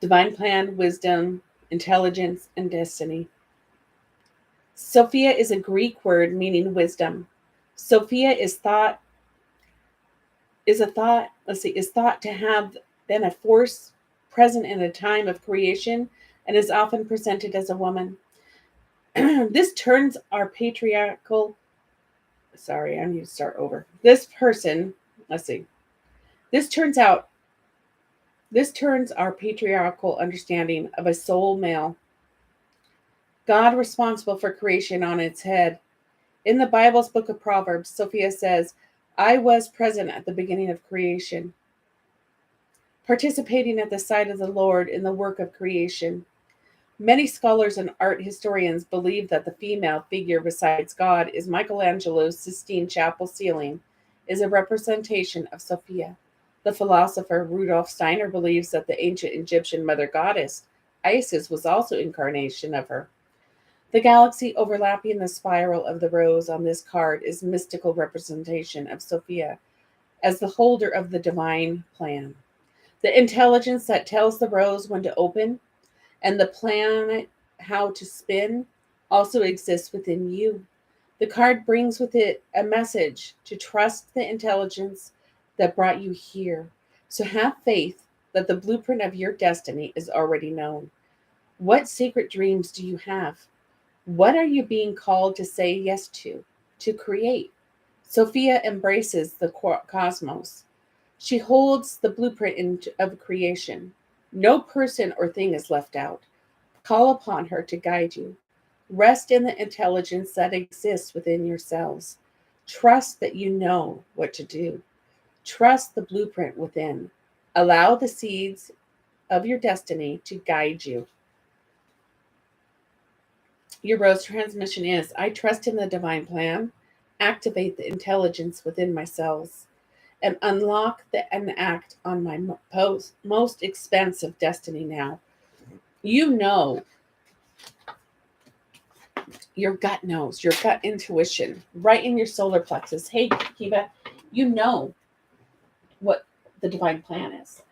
Divine plan, wisdom, intelligence, and destiny. Sophia is a Greek word meaning wisdom. Sophia is thought to have been a force present in a time of creation and is often presented as a woman. This turns our patriarchal, sorry, I need to start over. This turns our patriarchal understanding of a soul male, God responsible for creation, on its head. In the Bible's book of Proverbs, Sophia says, I was present at the beginning of creation, participating at the side of the Lord in the work of creation. Many scholars and art historians believe that the female figure besides God is Michelangelo's Sistine Chapel ceiling is a representation of Sophia. The philosopher Rudolf Steiner believes that the ancient Egyptian mother goddess Isis was also incarnation of her. The galaxy overlapping the spiral of the rose on this card is mystical representation of Sophia as the holder of the divine plan. The intelligence that tells the rose when to open and the planet how to spin also exists within you. The card brings with it a message to trust the intelligence that brought you here. So have faith that the blueprint of your destiny is already known. What secret dreams do you have? What are you being called to say yes to create? Sophia embraces the cosmos. She holds the blueprint of creation. No person or thing is left out. Call upon her to guide you. Rest in the intelligence that exists within yourselves. Trust that you know what to do. Trust the blueprint within. Allow the seeds of your destiny to guide you. Your rose transmission is, I trust in the divine plan, activate the intelligence within my cells, and unlock and act on my most expansive destiny now. You know, your gut knows, your gut intuition, right in your solar plexus. Hey, Kiva, you know what the divine plan is.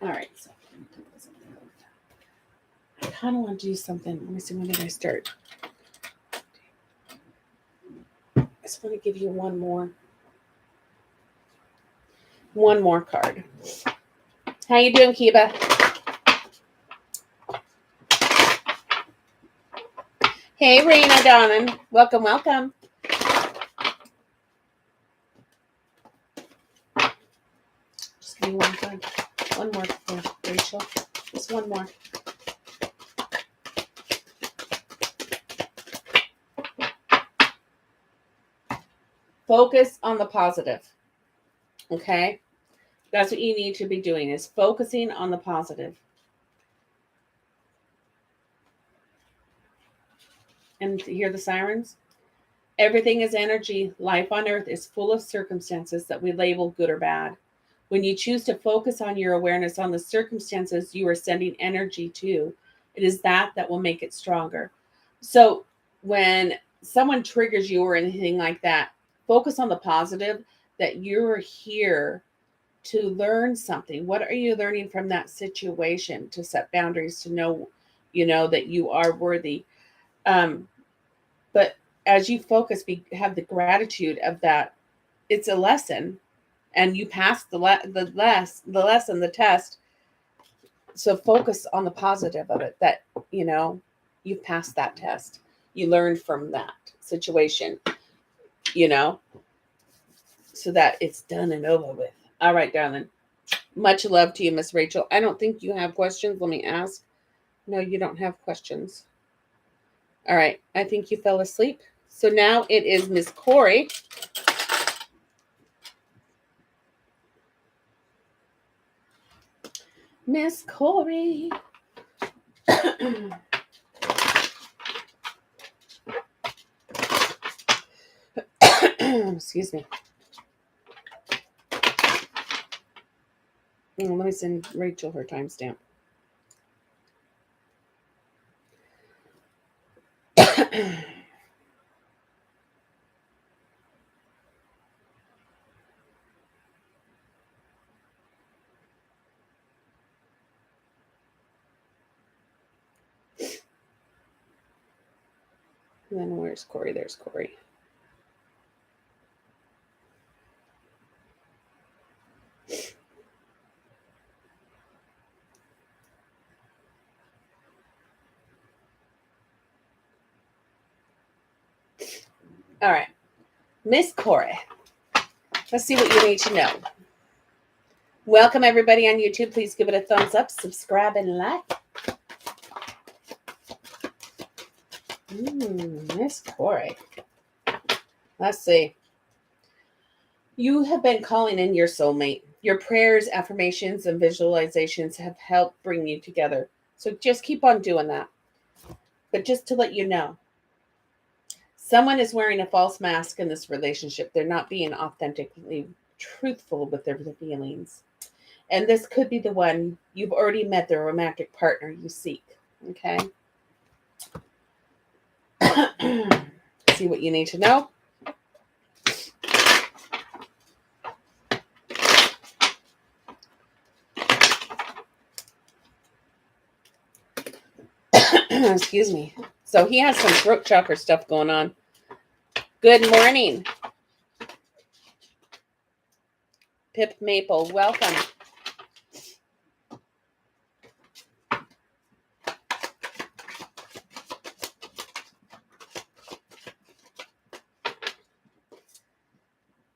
All right, so kind of want to do something. Let me see, when did I start? I just want to give you one more card. How you doing, Kiba? Hey, Raina, darling. Welcome, welcome. Just give me one card. One more for Rachel. Just one more. Focus on the positive. Okay? That's what you need to be doing, is focusing on the positive. And hear the sirens? Everything is energy. Life on earth is full of circumstances that we label good or bad. When you choose to focus on your awareness on the circumstances you are sending energy to, it is that will make it stronger. So when someone triggers you or anything like that, focus on the positive, that you're here to learn something. What are you learning from that situation? To set boundaries, to know, that you are worthy. But as you focus, have the gratitude of that. It's a lesson, and you passed the lesson, the test. So focus on the positive of it, that, you've passed that test. You learned from that situation, so that it's done and over with. All right, darling. Much love to you, Miss Rachel. I don't think you have questions. Let me ask. No, you don't have questions. All right. I think you fell asleep. So now it is Miss Corey. Miss Corey. Excuse me. Let me send Rachel her timestamp. And then where's Corey? There's Corey. All right. Miss Corey. Let's see what you need to know. Welcome, everybody on YouTube. Please give it a thumbs up, subscribe, and like. Miss Corey. Let's see. You have been calling in your soulmate. Your prayers, affirmations, and visualizations have helped bring you together. So just keep on doing that. But just to let you know, someone is wearing a false mask in this relationship. They're not being authentically truthful with their feelings. And this could be the one. You've already met the romantic partner you seek. Okay? See what you need to know. Excuse me. So he has some throat chakra stuff going on. Good morning. Pip Maple, welcome.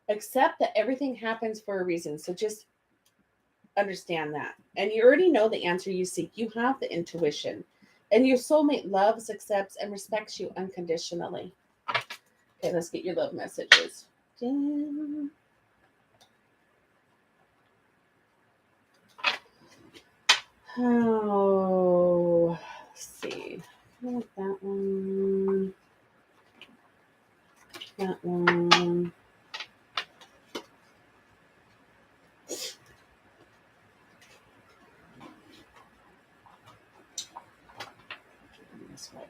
Accept that everything happens for a reason. So just understand that. And you already know the answer you seek. You have the intuition. And your soulmate loves, accepts, and respects you unconditionally. Okay, let's get your love messages. Oh, let's see. I like that one. That one. This one.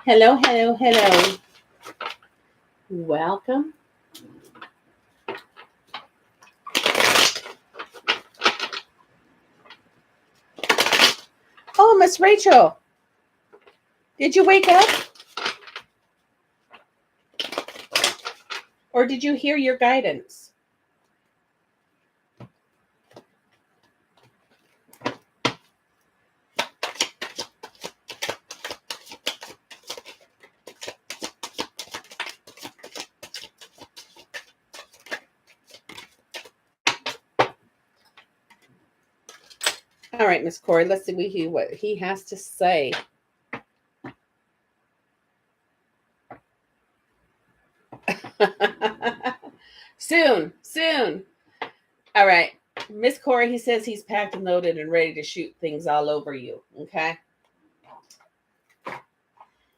Hello, hello, hello. Welcome. Oh, Miss Rachel, did you wake up? Or did you hear your guidance? All right, Miss Corey, let's see what he has to say. Soon. All right. Miss Corey, he says he's packed and loaded and ready to shoot things all over you. Okay.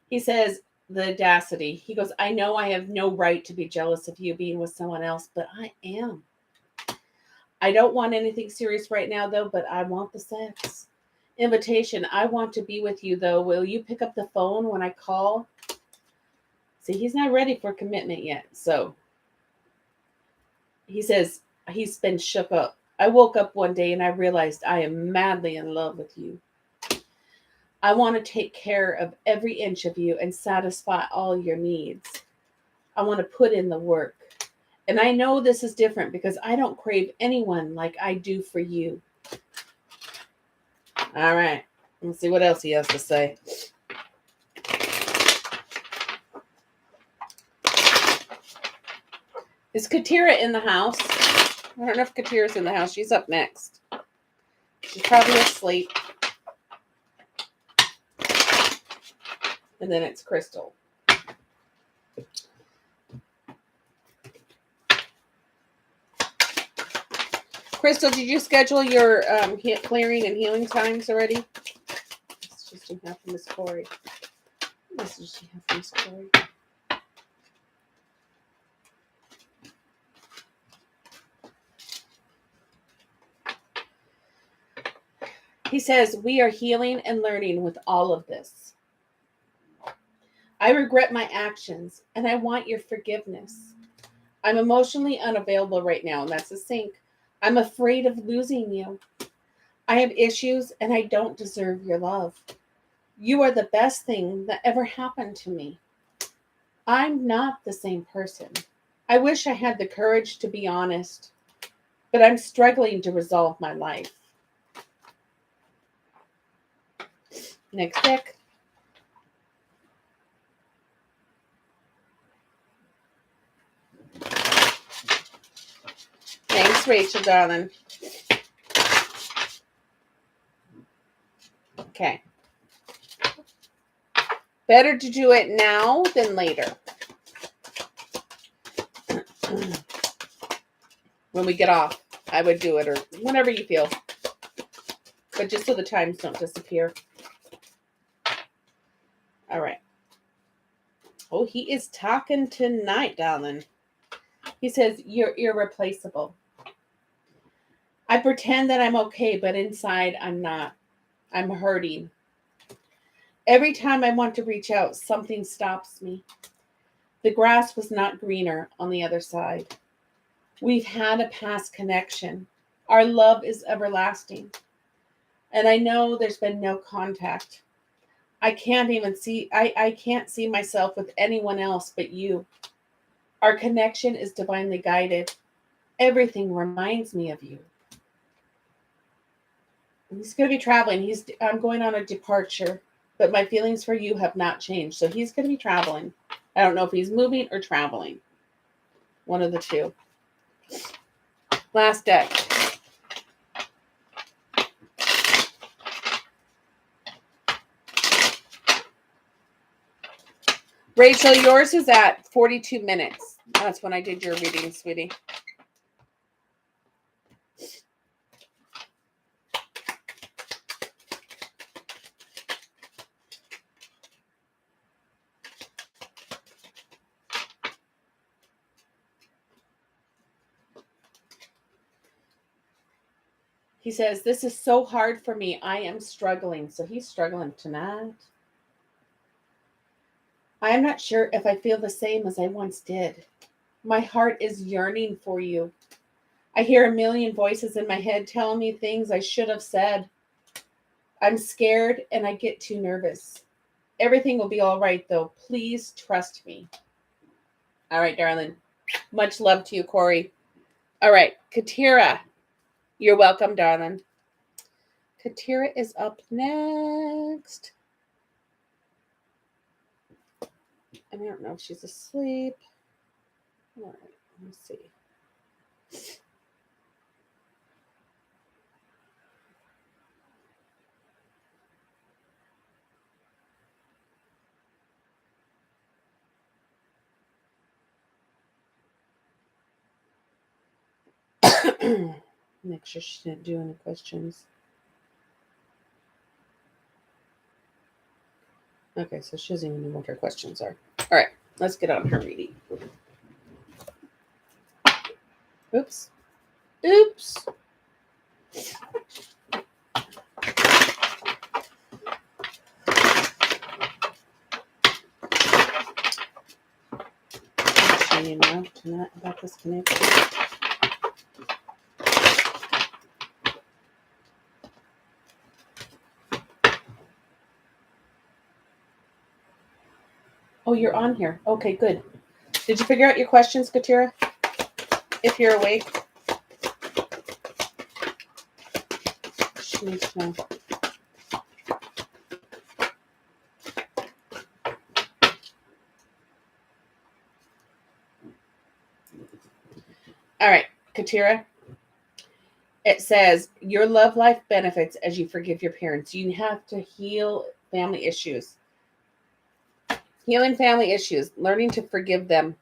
He says the audacity. He goes, I know I have no right to be jealous of you being with someone else, but I am. I don't want anything serious right now, though, but I want the sex. Invitation. I want to be with you, though. Will you pick up the phone when I call? See, he's not ready for commitment yet. So he says he's been shook up. I woke up one day and I realized I am madly in love with you. I want to take care of every inch of you and satisfy all your needs. I want to put in the work. And I know this is different because I don't crave anyone like I do for you. All right. Let's see what else he has to say. Is Katira in the house? I don't know if Katira's in the house. She's up next. She's probably asleep. And then it's Crystal. Crystal, did you schedule your clearing and healing times already? This is just from Miss Corey. This is just from Miss Corey. He says, we are healing and learning with all of this. I regret my actions and I want your forgiveness. I'm emotionally unavailable right now, and that's a sync. I'm afraid of losing you. I have issues and I don't deserve your love. You are the best thing that ever happened to me. I'm not the same person. I wish I had the courage to be honest, but I'm struggling to resolve my life. Next deck. Thanks, Rachel, darling. Okay. Better to do it now than later. When we get off, I would do it, or whenever you feel. But just so the times don't disappear. All right. Oh, he is talking tonight, darling. He says, you're irreplaceable. I pretend that I'm okay, but inside I'm not. I'm hurting. Every time I want to reach out, something stops me. The grass was not greener on the other side. We've had a past connection. Our love is everlasting. And I know there's been no contact. I can't see myself with anyone else but you. Our connection is divinely guided. Everything reminds me of you. He's going to be traveling. I'm going on a departure, but my feelings for you have not changed. So he's going to be traveling. I don't know if he's moving or traveling. One of the two. Last deck. Rachel, yours is at 42 minutes. That's when I did your reading, sweetie. He says, this is so hard for me. I am struggling. So he's struggling tonight. I am not sure if I feel the same as I once did. My heart is yearning for you. I hear a million voices in my head telling me things I should have said. I'm scared and I get too nervous. Everything will be all right, though. Please trust me. All right, darling. Much love to you, Corey. All right, Katira. You're welcome, darling. Katira is up next. I don't know if she's asleep. All right, let me see. Make sure she didn't do any questions. Okay, so she doesn't even know what her questions are. All right, let's get on her reading. Oops. Oops. I'll show you now tonight about this connection. Oh, you're on here. Okay, good. Did you figure out your questions, Katira? If you're awake. She needs to know. All right, Katira. It says, your love life benefits as you forgive your parents. You have to heal family issues. Healing family issues. Learning to forgive them.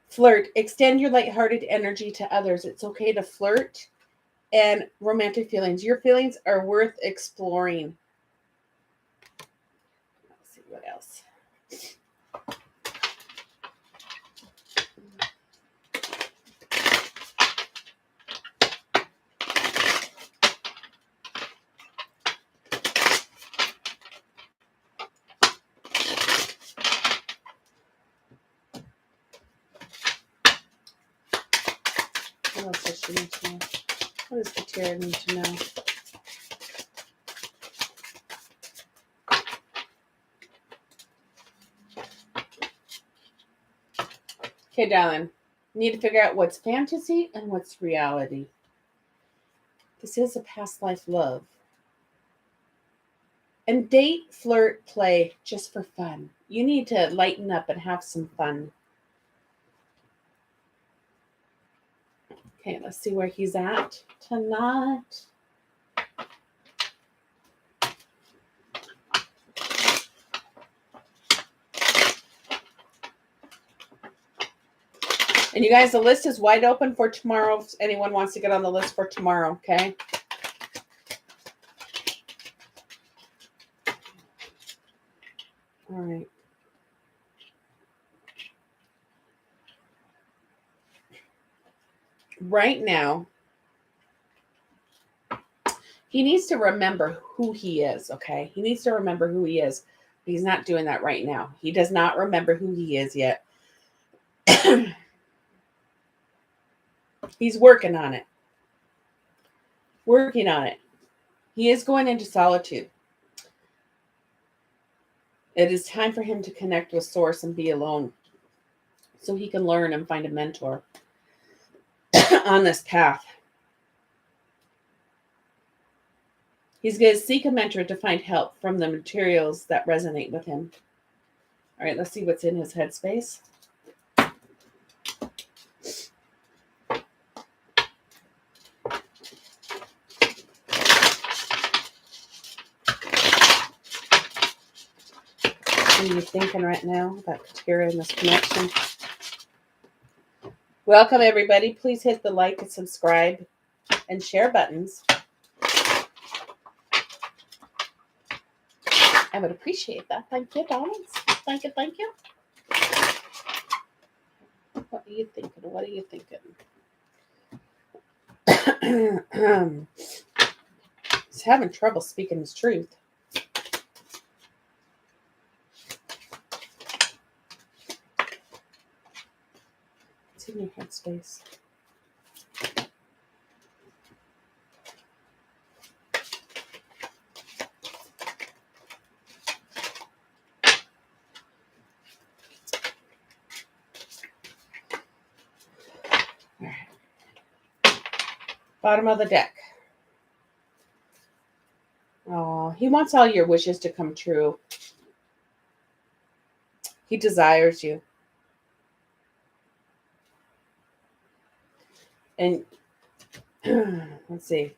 Flirt. Extend your lighthearted energy to others. It's okay to flirt. And romantic feelings. Your feelings are worth exploring. Let's see what else. What else does she need to know? What does Katira need to know? Okay, darling. You need to figure out what's fantasy and what's reality. This is a past life love. And date, flirt, play just for fun. You need to lighten up and have some fun. Okay, let's see where he's at tonight. And you guys, the list is wide open for tomorrow if anyone wants to get on the list for tomorrow, okay? All right. Right now, he needs to remember who he is, okay? He needs to remember who he is. He's not doing that right now. He does not remember who he is yet. He's working on it. Working on it. He is going into solitude. It is time for him to connect with Source and be alone so he can learn and find a mentor on this path. He's going to seek a mentor to find help from the materials that resonate with him. All right, let's see what's in his headspace. What are you thinking right now about Katira and this connection? Welcome, everybody. Please hit the like and subscribe and share buttons. I would appreciate that. Thank you, darlings. Thank you, thank you. What are you thinking? What are you thinking? He's having trouble speaking his truth. It's in your headspace. Bottom of the deck. Oh, he wants all your wishes to come true. He desires you. And let's see.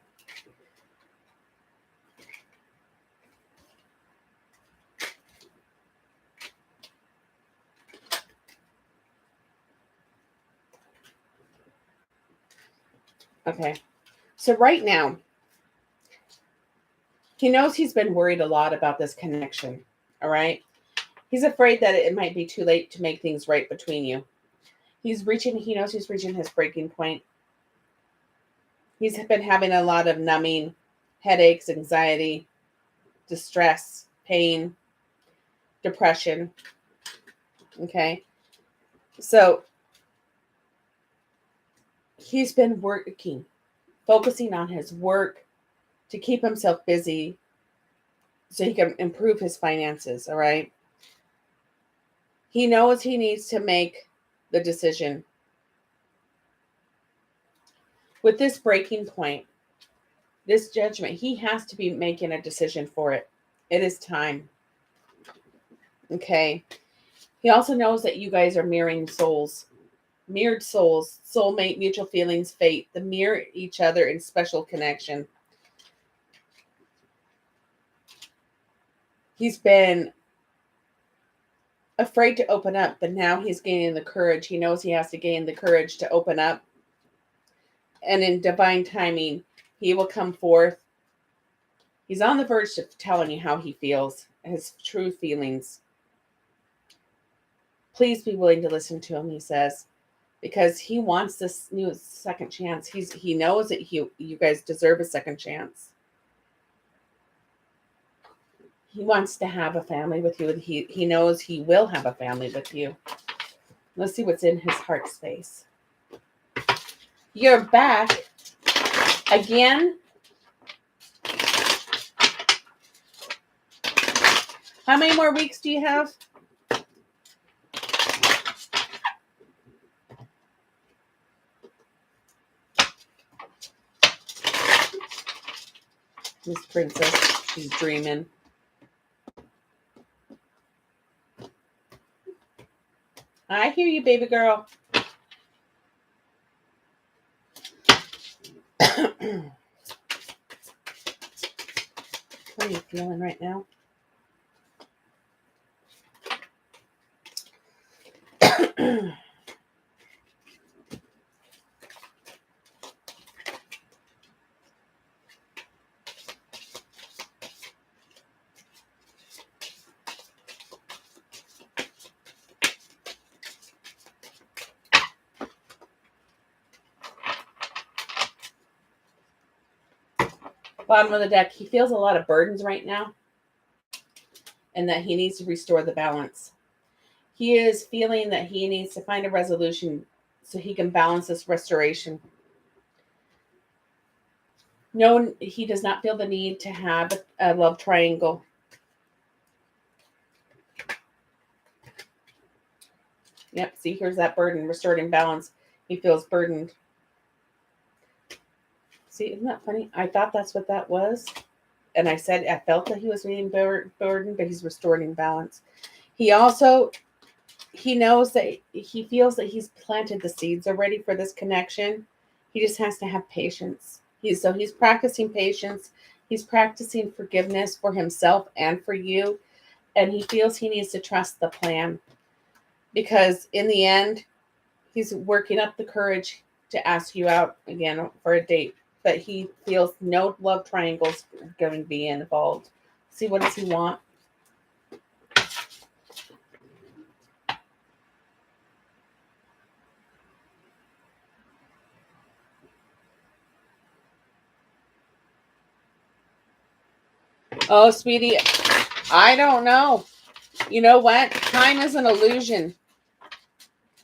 Okay. So right now, he knows he's been worried a lot about this connection. All right. He's afraid that it might be too late to make things right between you. He knows he's reaching his breaking point. He's been having a lot of numbing, headaches, anxiety, distress, pain, depression. Okay. So he's been working, focusing on his work to keep himself busy so he can improve his finances. All right. He knows he needs to make the decision. With this breaking point, this judgment, he has to be making a decision for it. It is time. Okay. He also knows that you guys are mirroring souls, mirrored souls, soulmate, mutual feelings, fate, the mirror each other in special connection. He's been afraid to open up, but now he's gaining the courage. He knows he has to gain the courage to open up. And in divine timing, he will come forth. He's on the verge of telling you how he feels, his true feelings. Please be willing to listen to him, he says, because he wants this new second chance. He knows that you guys deserve a second chance. He wants to have a family with you, and he knows he will have a family with you. Let's see what's in his heart space. You're back again. How many more weeks do you have? Miss Princess, she's dreaming. I hear you, baby girl. What are you feeling right now? Bottom of the deck, he feels a lot of burdens right now, and that he needs to restore the balance. He is feeling that he needs to find a resolution so he can balance this restoration. No, he does not feel the need to have a love triangle. Yep, see, here's that burden, restoring balance. He feels burdened. See, isn't that funny? I thought that's what that was. And I said I felt that he was being burdened, but he's restoring balance. He knows that he feels that he's planted the seeds already for this connection. He just has to have patience. He's practicing patience. He's practicing forgiveness for himself and for you. And he feels he needs to trust the plan. Because in the end, he's working up the courage to ask you out again for a date. But he feels no love triangles going to be involved. See, what does he want? Oh, sweetie, I don't know. You know what? Time is an illusion.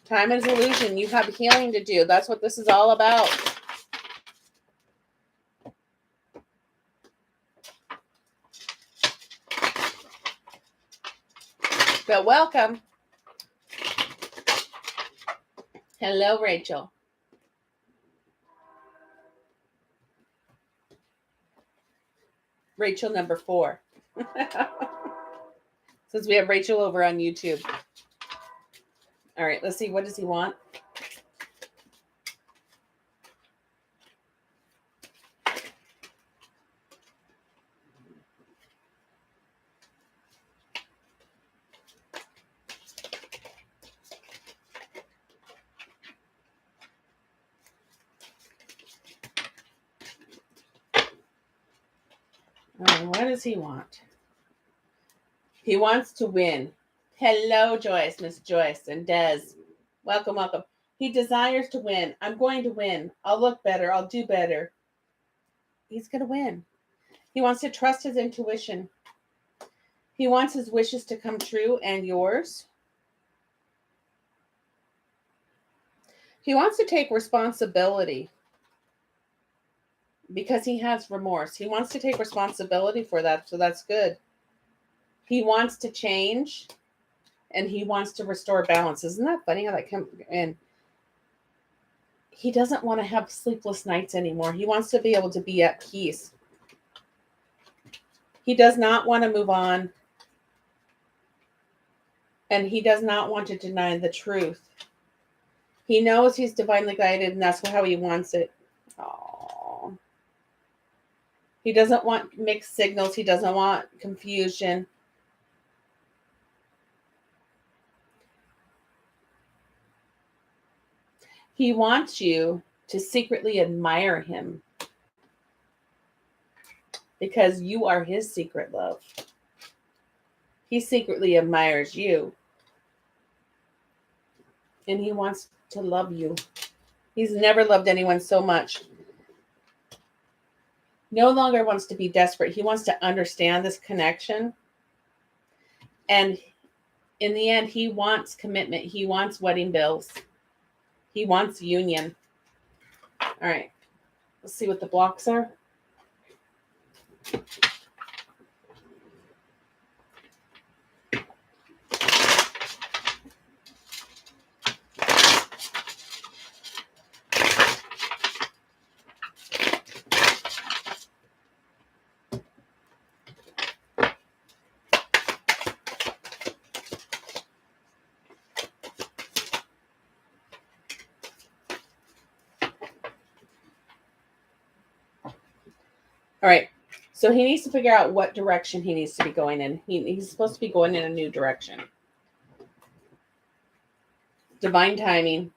Time is an illusion. You have healing to do. That's what this is all about. But welcome. Hello, Rachel. Rachel number 4. Since we have Rachel over on YouTube. All right, let's see. What does he want? What does he want? He wants to win. Hello, Joyce, Miss Joyce, and Des. Welcome, welcome. He desires to win. I'm going to win. I'll look better. I'll do better. He's going to win. He wants to trust his intuition. He wants his wishes to come true and yours. He wants to take responsibility because he has remorse. He wants to take responsibility for that, so that's good. He wants to change, and he wants to restore balance. Isn't that funny how that comes in? He doesn't want to have sleepless nights anymore. He wants to be able to be at peace. He does not want to move on, and he does not want to deny the truth. He knows he's divinely guided, and that's how he wants it. Aww. He doesn't want mixed signals. He doesn't want confusion. He wants you to secretly admire him because you are his secret love. He secretly admires you, and he wants to love you. He's never loved anyone so much. No longer wants to be desperate. He wants to understand this connection. And in the end, he wants commitment. He wants wedding bells. He wants union. All right. Let's see what the blocks are. All right. So he needs to figure out what direction he needs to be going in. He's supposed to be going in a new direction. Divine timing,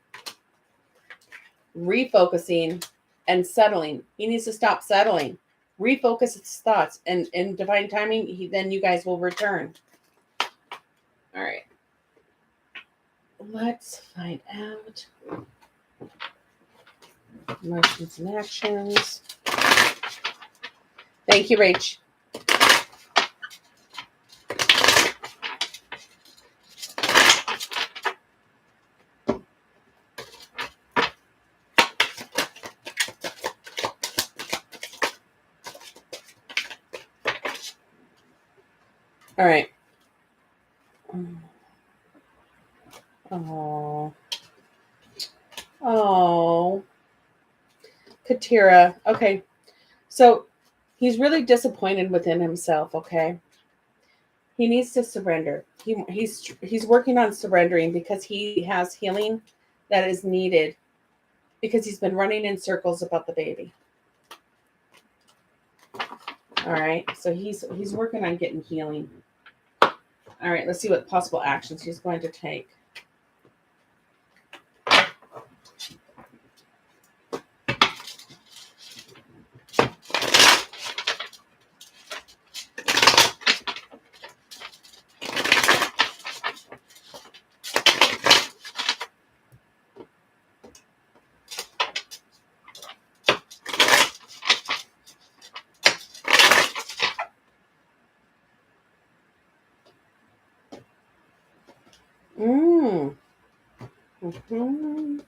refocusing, and settling. He needs to stop settling. Refocus his thoughts. And in divine timing, then you guys will return. All right. Let's find out. Emotions and actions. Thank you, Rach. All right. Oh. Katira. Okay. So he's really disappointed within himself, okay? He needs to surrender. He's working on surrendering because he has healing that is needed because he's been running in circles about the baby. All right. So he's working on getting healing. All right, let's see what possible actions he's going to take. Okay.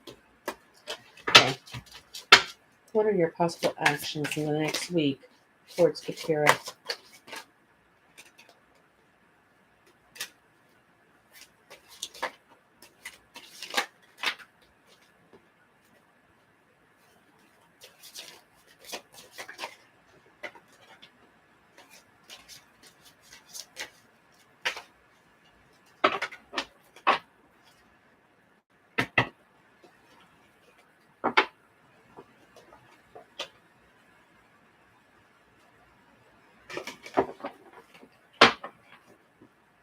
What are your possible actions in the next week towards Katira?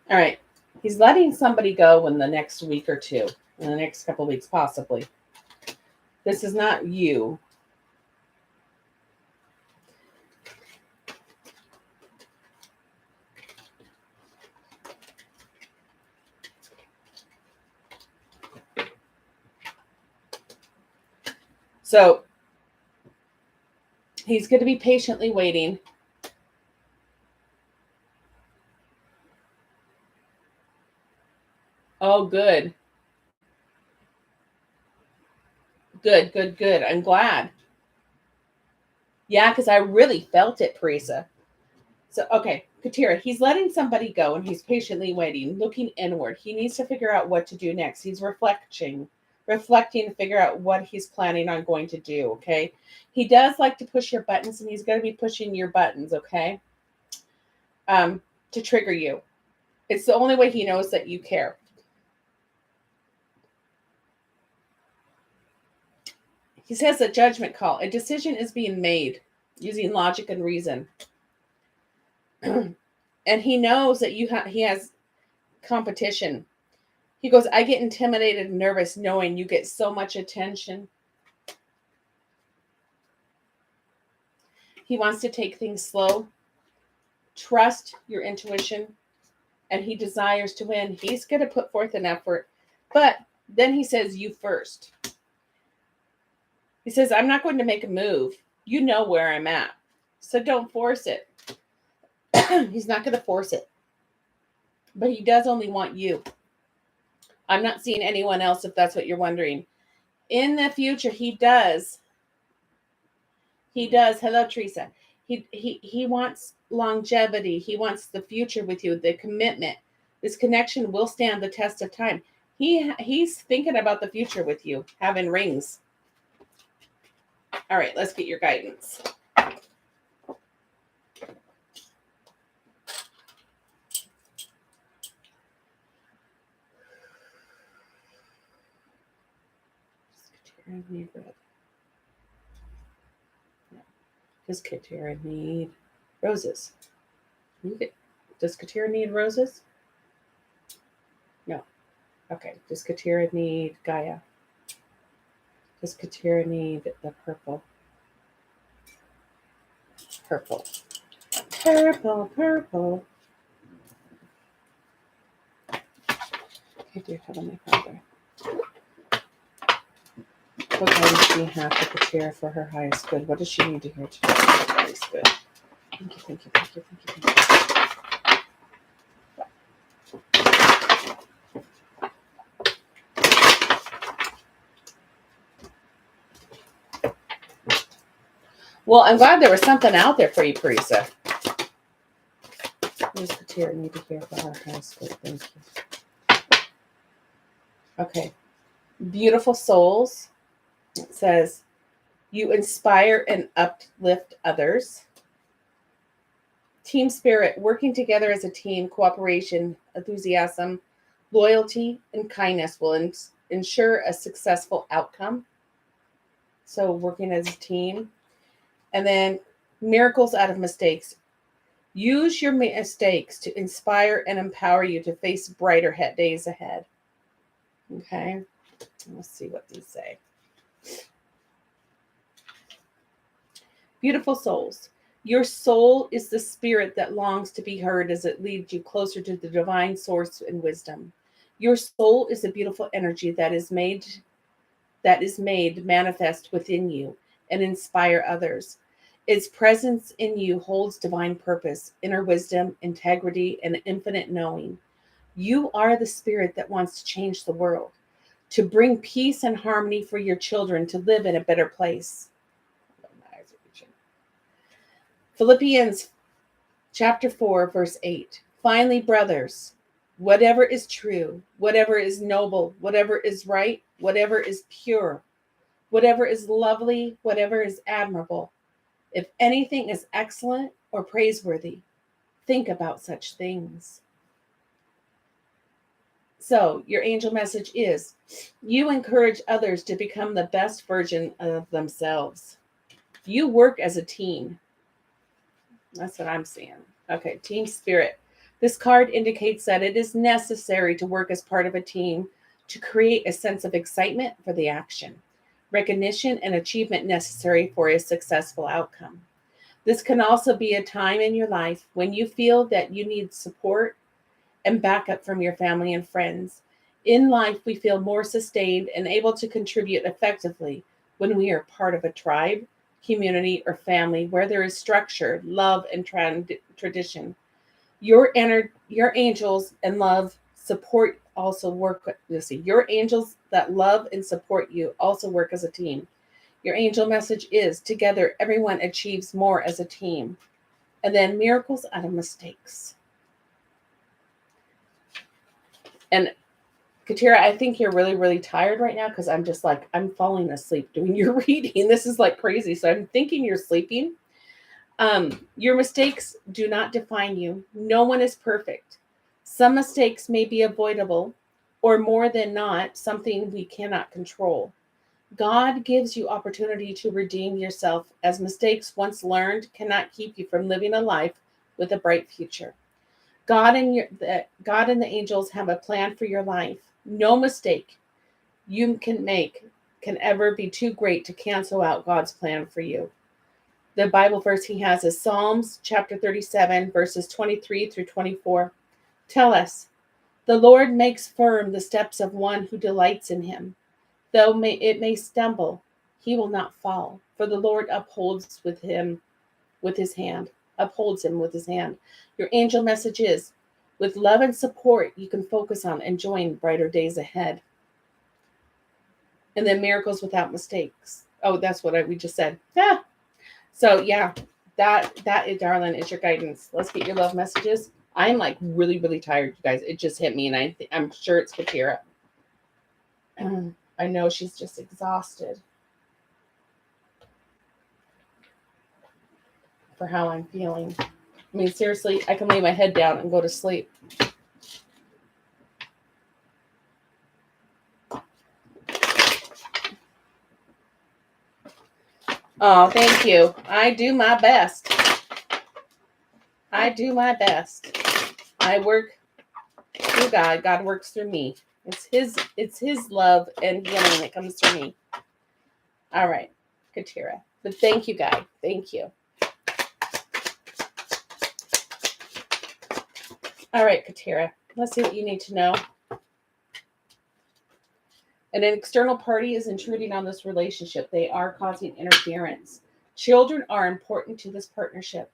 All right. He's letting somebody go in the next week or two, in the next couple of weeks, possibly. This is not you. So he's going to be patiently waiting. Oh, good. Good, good, good. I'm glad. Yeah, because I really felt it, Parisa. So, okay, Katira, he's letting somebody go and he's patiently waiting, looking inward. He needs to figure out what to do next. He's reflecting to figure out what he's planning on going to do, okay? He does like to push your buttons, and he's going to be pushing your buttons, okay? To trigger you. It's the only way he knows that you care. He says a judgment call. A decision is being made using logic and reason. And he knows that he has competition. He goes, I get intimidated and nervous knowing you get so much attention. He wants to take things slow. Trust your intuition. And he desires to win. He's going to put forth an effort. But then he says, you first. He says, I'm not going to make a move. You know where I'm at. So don't force it. He's not going to force it. But he does only want you. I'm not seeing anyone else, if that's what you're wondering. In the future, he does. Hello, Teresa. He wants longevity. He wants the future with you, the commitment. This connection will stand the test of time. He's thinking about the future with you, having rings. All right, let's get your guidance. Does Katira need roses? Does Katira need roses? No. Okay. Does Katira need Gaia? Does Katira need the purple? Purple. Purple. Okay, dear Heavenly Father. What guidance do you have for Katira for her highest good? What does she need to hear today for her highest good? Thank you. Well, I'm glad there was something out there for you, Parisa. What does Katira need to hear for her highest good? Thank you. Okay. Beautiful souls. It says, you inspire and uplift others. Team spirit, working together as a team, cooperation, enthusiasm, loyalty, and kindness will ensure a successful outcome. So working as a team. And then miracles out of mistakes. Use your mistakes to inspire and empower you to face brighter days ahead. Okay. Let's see what these say. Beautiful souls. Your soul is the spirit that longs to be heard as it leads you closer to the divine source and wisdom. Your soul is a beautiful energy that is made manifest within you and inspire others. Its presence in you holds divine purpose, inner wisdom, integrity, and infinite knowing. You are the spirit that wants to change the world, to bring peace and harmony for your children to live in a better place. Philippians chapter 4, verse 8. Finally, brothers, whatever is true, whatever is noble, whatever is right, whatever is pure, whatever is lovely, whatever is admirable, if anything is excellent or praiseworthy, think about such things. So your angel message is, you encourage others to become the best version of themselves. You work as a team. That's what I'm seeing. Okay, team spirit. This card indicates that it is necessary to work as part of a team to create a sense of excitement for the action, recognition, and achievement necessary for a successful outcome. This can also be a time in your life when you feel that you need support and backup from your family and friends. In life, we feel more sustained and able to contribute effectively when we are part of a tribe, community, or family where there is structure, love, and tradition. Your angels and love support also work. Your angels that love and support you also work as a team. Your angel message is together, everyone achieves more as a team. And then miracles out of mistakes. And Katira, I think you're really, really tired right now because I'm just like, I'm falling asleep doing your reading. This is like crazy. So I'm thinking you're sleeping. Your mistakes do not define you. No one is perfect. Some mistakes may be avoidable, or more than not, something we cannot control. God gives you opportunity to redeem yourself, as mistakes once learned cannot keep you from living a life with a bright future. God and the angels have a plan for your life. No mistake you can make can ever be too great to cancel out God's plan for you. The Bible verse he has is Psalms chapter 37, verses 23 through 24. Tell us, the Lord makes firm the steps of one who delights in him. Though it may stumble, he will not fall, for the Lord upholds him with his hand. Your angel message is, with love and support, you can focus on enjoying brighter days ahead. And then miracles without mistakes. Oh, that's what we just said. Yeah. So yeah, that darling, is your guidance. Let's get your love messages. I'm like really, really tired, you guys. It just hit me, and I'm sure it's Katira. I know she's just exhausted for how I'm feeling. I mean, seriously, I can lay my head down and go to sleep. Oh, thank you. I do my best. I work through God. God works through me. It's his love and healing that comes through me. All right, Katira. But thank you, guys. Thank you. All right, Katira. Let's see what you need to know. An external party is intruding on this relationship. They are causing interference. Children are important to this partnership.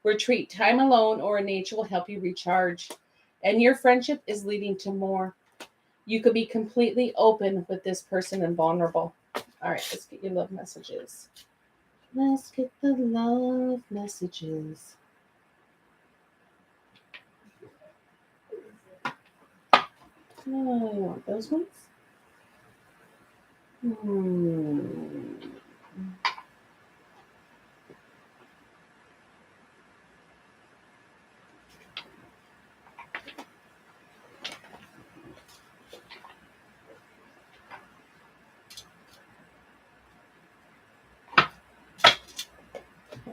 Retreat, time alone, or in nature will help you recharge. And your friendship is leading to more. You could be completely open with this person and vulnerable. All right, let's get your love messages. Let's get the love messages. Oh, I want those ones.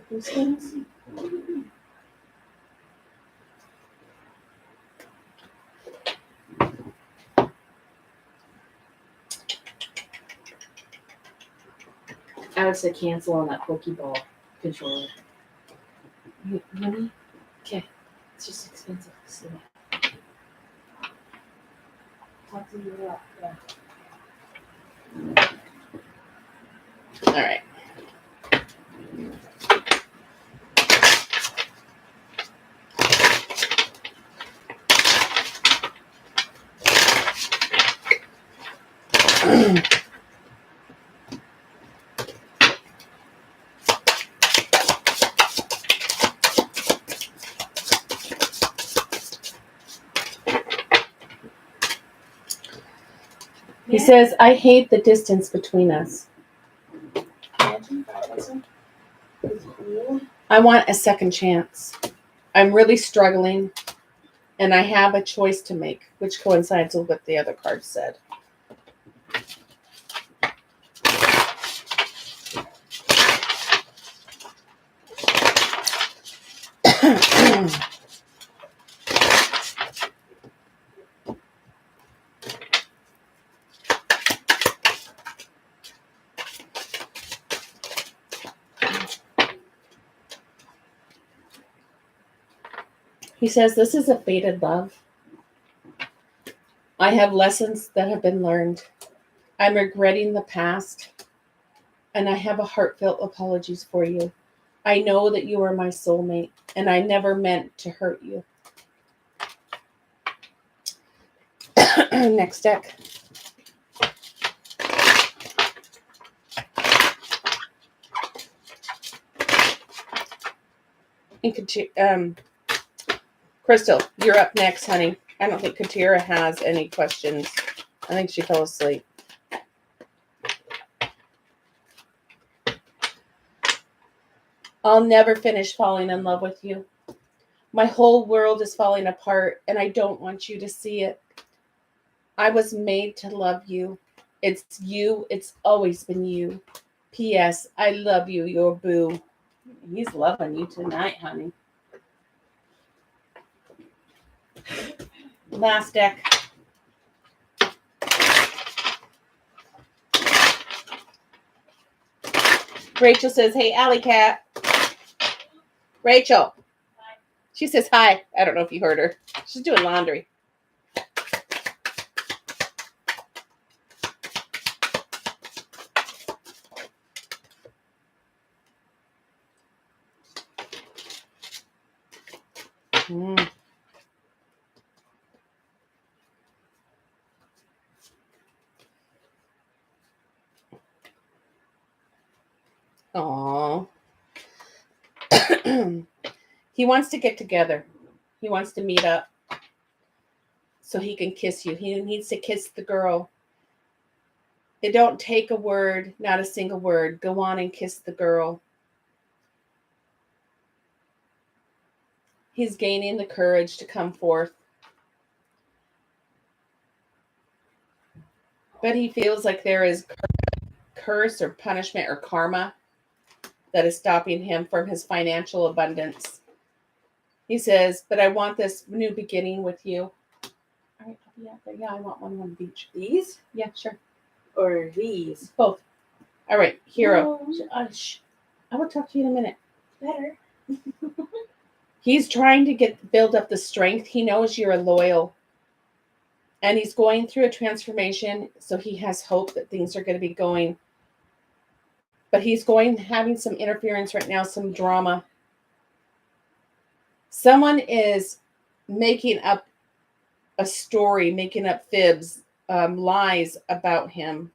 Those ones. I would say cancel on that Pokeball controller. Money? Okay. It's just expensive. So. Talk to you about that. All right. He says, I hate the distance between us. I want a second chance. I'm really struggling, and I have a choice to make, which coincides with what the other card said. He says, this is a fated love. I have lessons that have been learned. I'm regretting the past, and I have a heartfelt apologies for you. I know that you are my soulmate, and I never meant to hurt you. Next deck. And Crystal, you're up next, honey. I don't think Katira has any questions. I think she fell asleep. I'll never finish falling in love with you. My whole world is falling apart, and I don't want you to see it. I was made to love you. It's you. It's always been you. P.S. I love you, your boo. He's loving you tonight, honey. Last deck. Rachel says, hey, Alley Cat. Rachel. Hi. She says hi. I don't know if you heard her. She's doing laundry. Aww. He wants to get together. He wants to meet up so he can kiss you. He needs to kiss the girl. It don't take a word, not a single word. Go on and kiss the girl. He's gaining the courage to come forth. But he feels like there is curse or punishment or karma that is stopping him from his financial abundance. He says, but I want this new beginning with you. All right, I'll be out there. Yeah, I want one on the beach. These? Yeah, sure. Or these? Both. All right, hero. No. I will talk to you in a minute. Better. He's trying to build up the strength. He knows you're loyal. And he's going through a transformation, so he has hope that things are going to be going. But he's having some interference right now, some drama. Someone is making up a story, making up fibs, lies about him,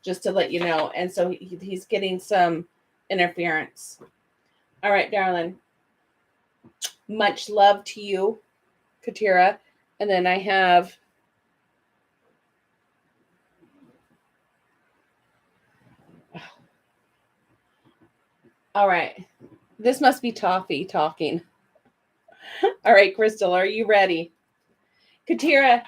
just to let you know. And so he's getting some interference. All right, darling. Much love to you, Katira. And then I have all right. This must be Toffee talking. All right, Crystal, are you ready? Katira,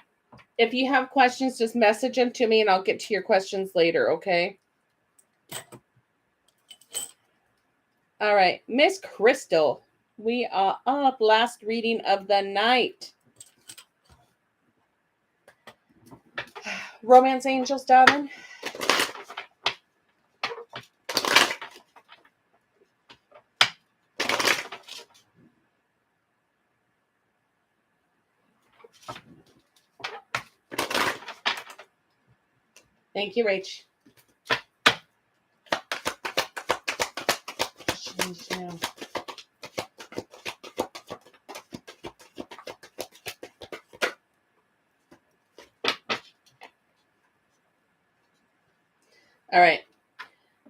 if you have questions, just message them to me and I'll get to your questions later, okay? All right, Miss Crystal, we are up. Last reading of the night. Romance angels, darling. Thank you, Rach. All right.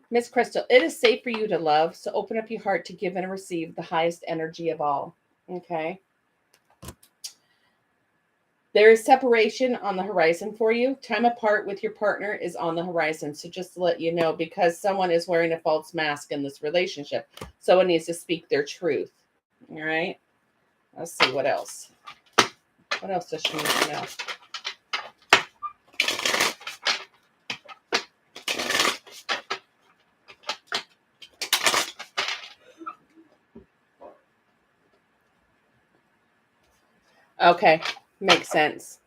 Miss Crystal, it is safe for you to love, so open up your heart to give and receive the highest energy of all. Okay? There is separation on the horizon for you. Time apart with your partner is on the horizon. So just to let you know, because someone is wearing a false mask in this relationship, someone needs to speak their truth. All right? Let's see what else. What else does she need to know? Okay, makes sense.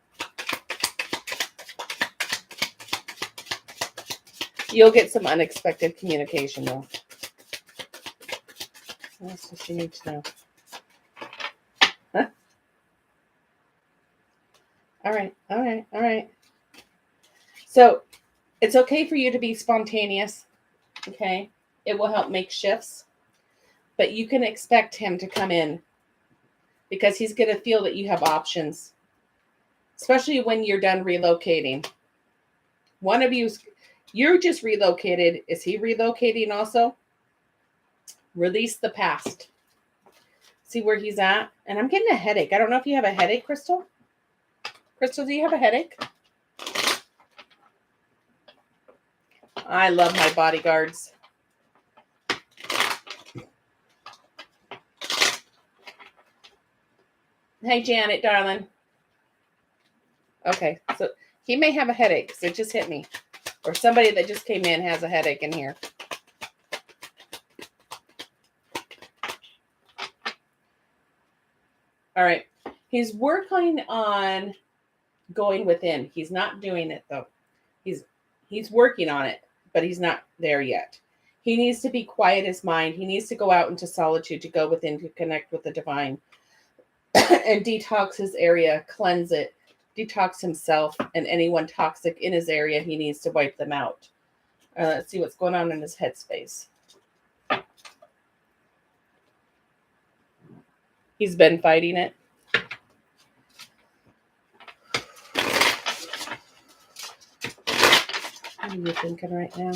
You'll get some unexpected communication, though. What else does she need to know? All right. So it's okay for you to be spontaneous. Okay. It will help make shifts. But you can expect him to come in because he's going to feel that you have options, especially when you're done relocating. One of you're just relocated. Is he relocating also? Release the past. See where he's at? And I'm getting a headache. I don't know if you have a headache, Crystal. Crystal, do you have a headache? I love my bodyguards. Hey, Janet, darling. Okay, so he may have a headache because it just hit me. Or somebody that just came in has a headache in here. All right. He's working on going within. He's not doing it, though. He's working on it, but he's not there yet. He needs to be quiet his mind. He needs to go out into solitude to go within to connect with the divine and detox his area, cleanse it, detox himself, and anyone toxic in his area, he needs to wipe them out. Let's see what's going on in his headspace. He's been fighting it. What are you thinking right now?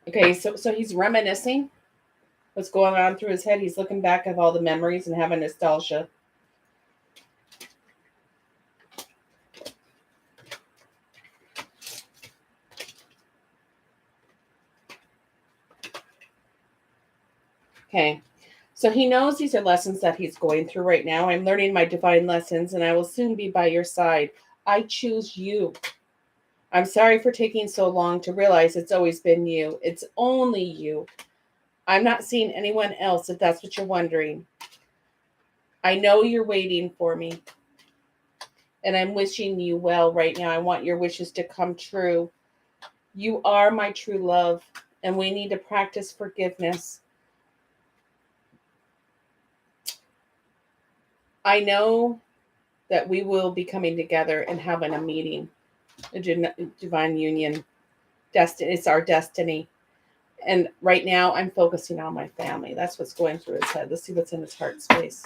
Okay, so he's reminiscing what's going on through his head. He's looking back at all the memories and having nostalgia. Okay, so he knows these are lessons that he's going through right now. I'm learning my divine lessons, and I will soon be by your side. I choose you. I'm sorry for taking so long to realize it's always been you. It's only you. I'm not seeing anyone else, if that's what you're wondering. I know you're waiting for me, and I'm wishing you well right now. I want your wishes to come true. You are my true love, and we need to practice forgiveness. I know that we will be coming together and having a meeting, a divine union. It's our destiny. And right now I'm focusing on my family. That's what's going through his head. Let's see what's in his heart space.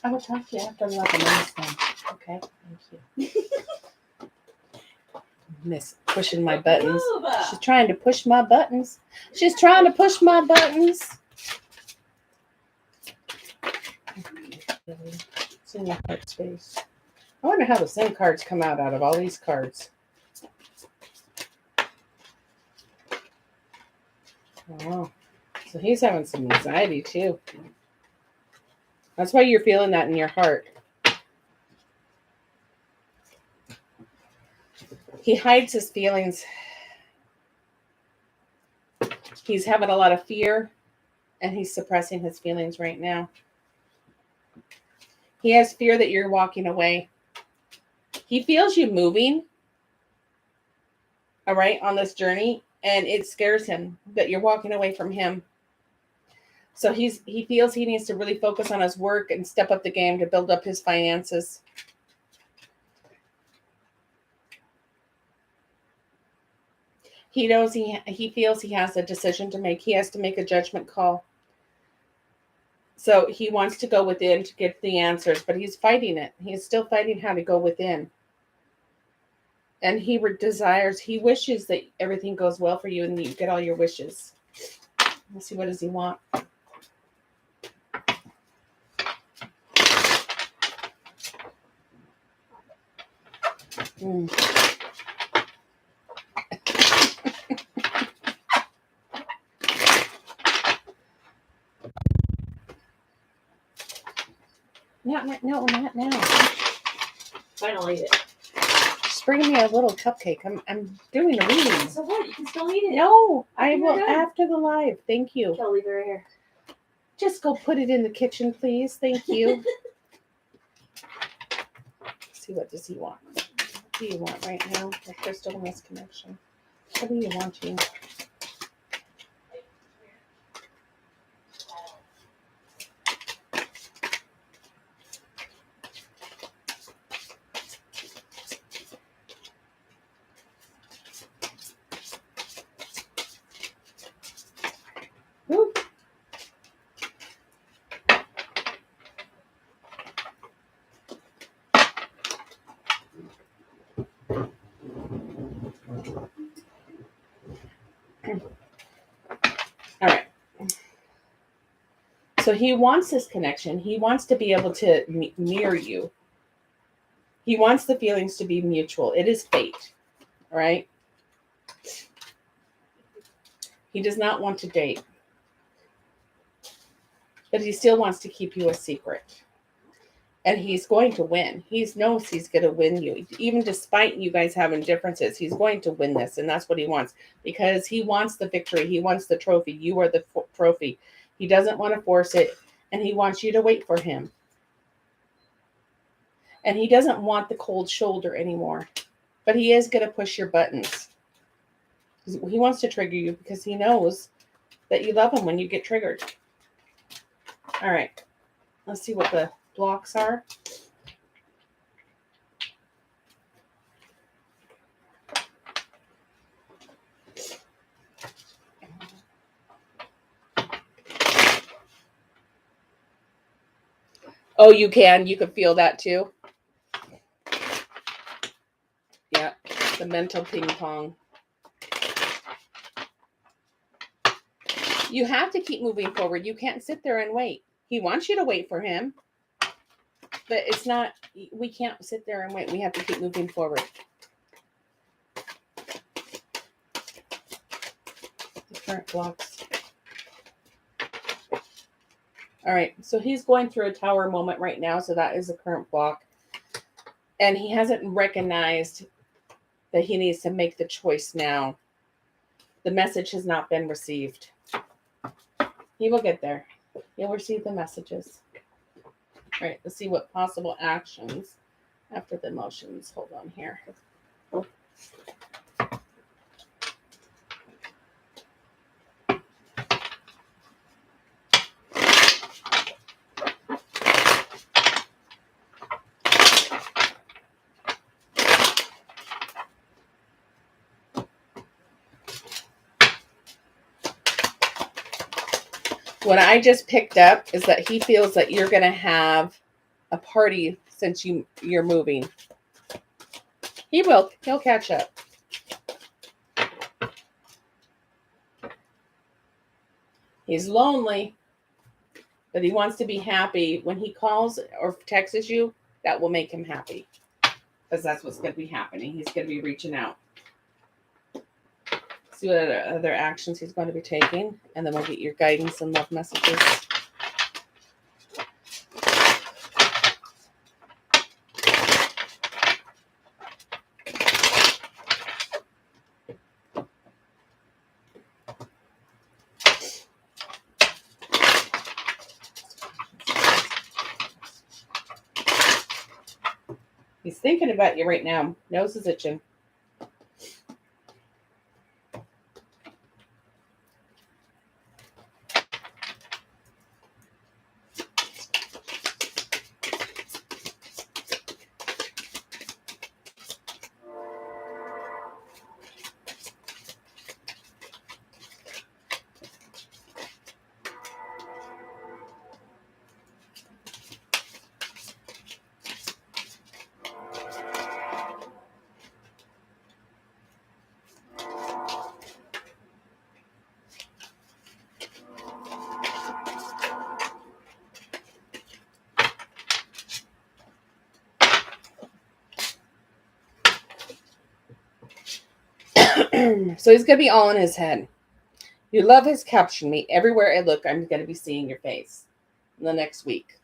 I will talk to you after 11 minutes then. Okay, thank you. Miss pushing my buttons. She's trying to push my buttons. She's trying to push my buttons. It's in your heart space. I wonder how the same cards come out of all these cards. Oh, so he's having some anxiety too. That's why you're feeling that in your heart. He hides his feelings. He's having a lot of fear, and he's suppressing his feelings right now. He has fear that you're walking away. He feels you moving, all right, on this journey, and it scares him that you're walking away from him. So he feels he needs to really focus on his work and step up the game to build up his finances. He knows he feels he has a decision to make. He has to make a judgment call. So he wants to go within to get the answers, but he's fighting it. He's still fighting how to go within. And he desires, he wishes that everything goes well for you and you get all your wishes. Let's see, what does he want? No, not now. Finally eat it. Just bring me a little cupcake. I'm doing a reading. So what? You can still eat it. No, I will done. after the live. Thank you. I'll leave it right here. Just go put it in the kitchen, please. Thank you. Let's see, what does he want? What do you want right now? The crystal in this connection. What are you wanting? Ooh. All right. So he wants this connection. He wants to be able to mirror you. He wants the feelings to be mutual. It is fate, right? He does not want to date, but he still wants to keep you a secret. And he's going to win. He knows he's going to win you. Even despite you guys having differences, he's going to win this. And that's what he wants. Because he wants the victory. He wants the trophy. You are the trophy. He doesn't want to force it. And he wants you to wait for him. And he doesn't want the cold shoulder anymore. But he is going to push your buttons. He wants to trigger you because he knows that you love him when you get triggered. All right. Let's see what the blocks are. Oh, you can. You can feel that too. Yeah, the mental ping pong. You have to keep moving forward. You can't sit there and wait. He wants you to wait for him. But it's not, we can't sit there and wait. We have to keep moving forward. The current blocks. All right. So he's going through a tower moment right now. So that is the current block. And he hasn't recognized that he needs to make the choice now. The message has not been received. He will get there. He'll receive the messages. All right, let's see what possible actions after the emotions. Hold on here. What I just picked up is that he feels that you're going to have a party since you're moving. He will. He'll catch up. He's lonely, but he wants to be happy. When he calls or texts you, that will make him happy. Because that's what's going to be happening. He's going to be reaching out. See what other actions he's going to be taking. And then we'll get your guidance and love messages. He's thinking about you right now. Nose is itching. So he's going to be all in his head. Your love has captured me. Everywhere I look, I'm going to be seeing your face in the next week.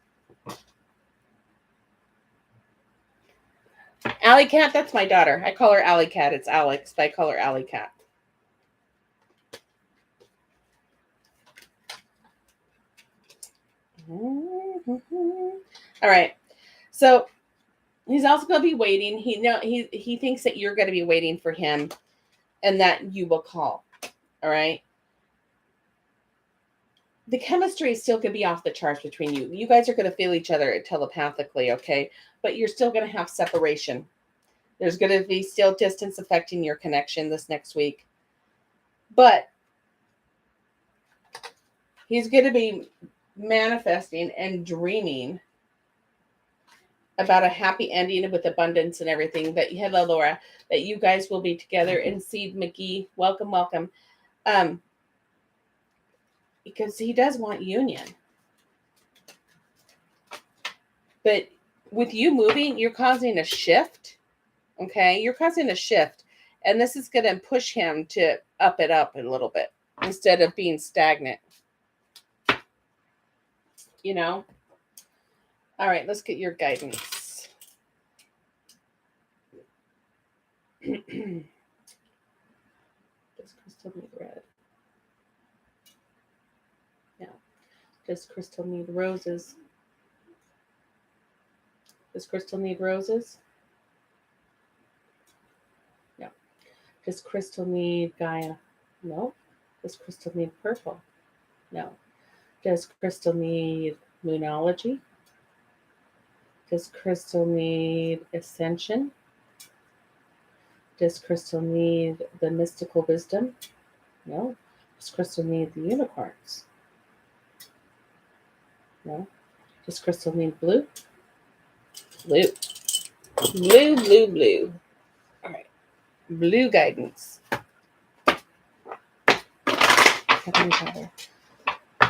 Alley Cat, that's my daughter. I call her Alley Cat. It's Alex, but I call her Alley Cat. All right. So he's also going to be waiting. He thinks that you're going to be waiting for him and that you will call. All right. The chemistry is still going to be off the charts between you. You guys are going to feel each other telepathically, okay? But you're still going to have separation. There's going to be still distance affecting your connection this next week. But he's going to be manifesting and dreaming about a happy ending with abundance and everything. That hello, Laura, that you guys will be together. And Seed McGee, welcome, welcome. Because he does want union. But with you moving, you're causing a shift. Okay, you're causing a shift. And this is going to push him to up it up a little bit instead of being stagnant. You know? All right, let's get your guidance. Does Crystal need red? Yeah. Does Crystal need roses? Does Crystal need roses? No. Does Crystal need Gaia? No. Does Crystal need purple? No. Does Crystal need moonology? Does Crystal need ascension? Does Crystal need the mystical wisdom? No. Does Crystal need the unicorns? No. Does Crystal need blue? Blue. Blue, blue, blue. All right. Blue guidance.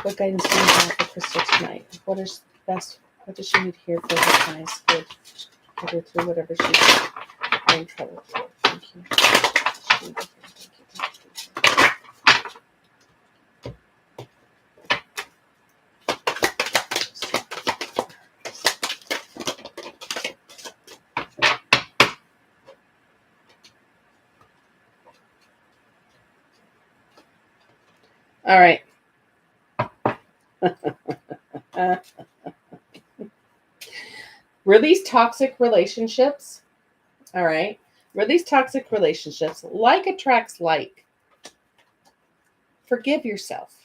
What guidance do you have for Crystal tonight? What is best? What does she need here for her highest good? Get her through whatever she's in trouble for. Thank you. Thank you. All right. Release toxic relationships. All right. Release toxic relationships. Like attracts like. Forgive yourself.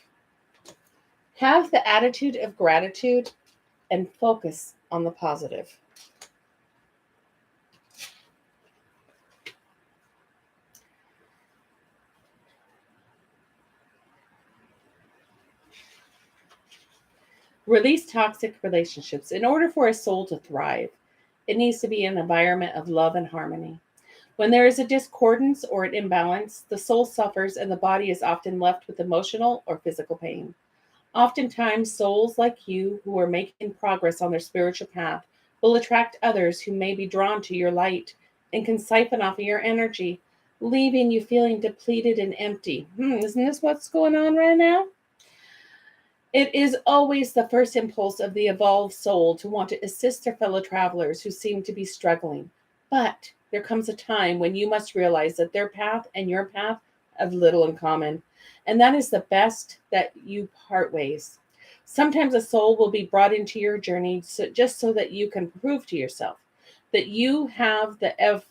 Have the attitude of gratitude and focus on the positive. Release toxic relationships. In order for a soul to thrive, it needs to be an environment of love and harmony. When there is a discordance or an imbalance, the soul suffers and the body is often left with emotional or physical pain. Oftentimes, souls like you who are making progress on their spiritual path will attract others who may be drawn to your light and can siphon off of your energy, leaving you feeling depleted and empty. Isn't this what's going on right now? It is always the first impulse of the evolved soul to want to assist their fellow travelers who seem to be struggling. But there comes a time when you must realize that their path and your path have little in common. And that is the best that you part ways. Sometimes a soul will be brought into your journey just so that you can prove to yourself that you have the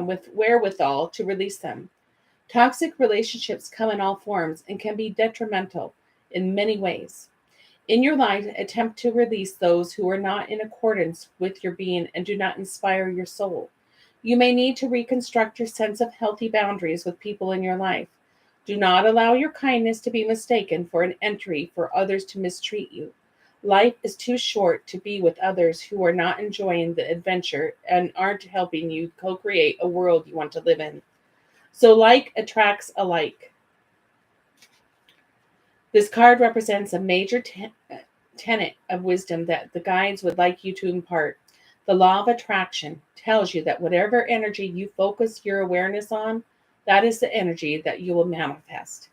with wherewithal to release them. Toxic relationships come in all forms and can be detrimental in many ways. In your life, attempt to release those who are not in accordance with your being and do not inspire your soul. You may need to reconstruct your sense of healthy boundaries with people in your life. Do not allow your kindness to be mistaken for an entry for others to mistreat you. Life is too short to be with others who are not enjoying the adventure and aren't helping you co-create a world you want to live in. So like attracts alike. This card represents a major tenet of wisdom that the guides would like you to impart. The law of attraction tells you that whatever energy you focus your awareness on, that is the energy that you will manifest.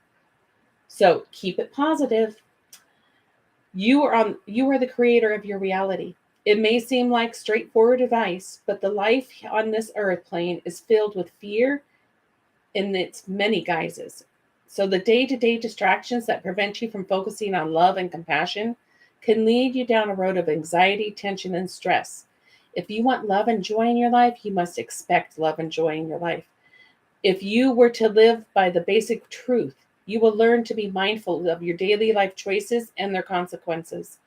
So keep it positive. You are the creator of your reality. It may seem like straightforward advice, but the life on this earth plane is filled with fear in its many guises. So the day-to-day distractions that prevent you from focusing on love and compassion can lead you down a road of anxiety, tension, and stress. If you want love and joy in your life, you must expect love and joy in your life. If you were to live by the basic truth, you will learn to be mindful of your daily life choices and their consequences.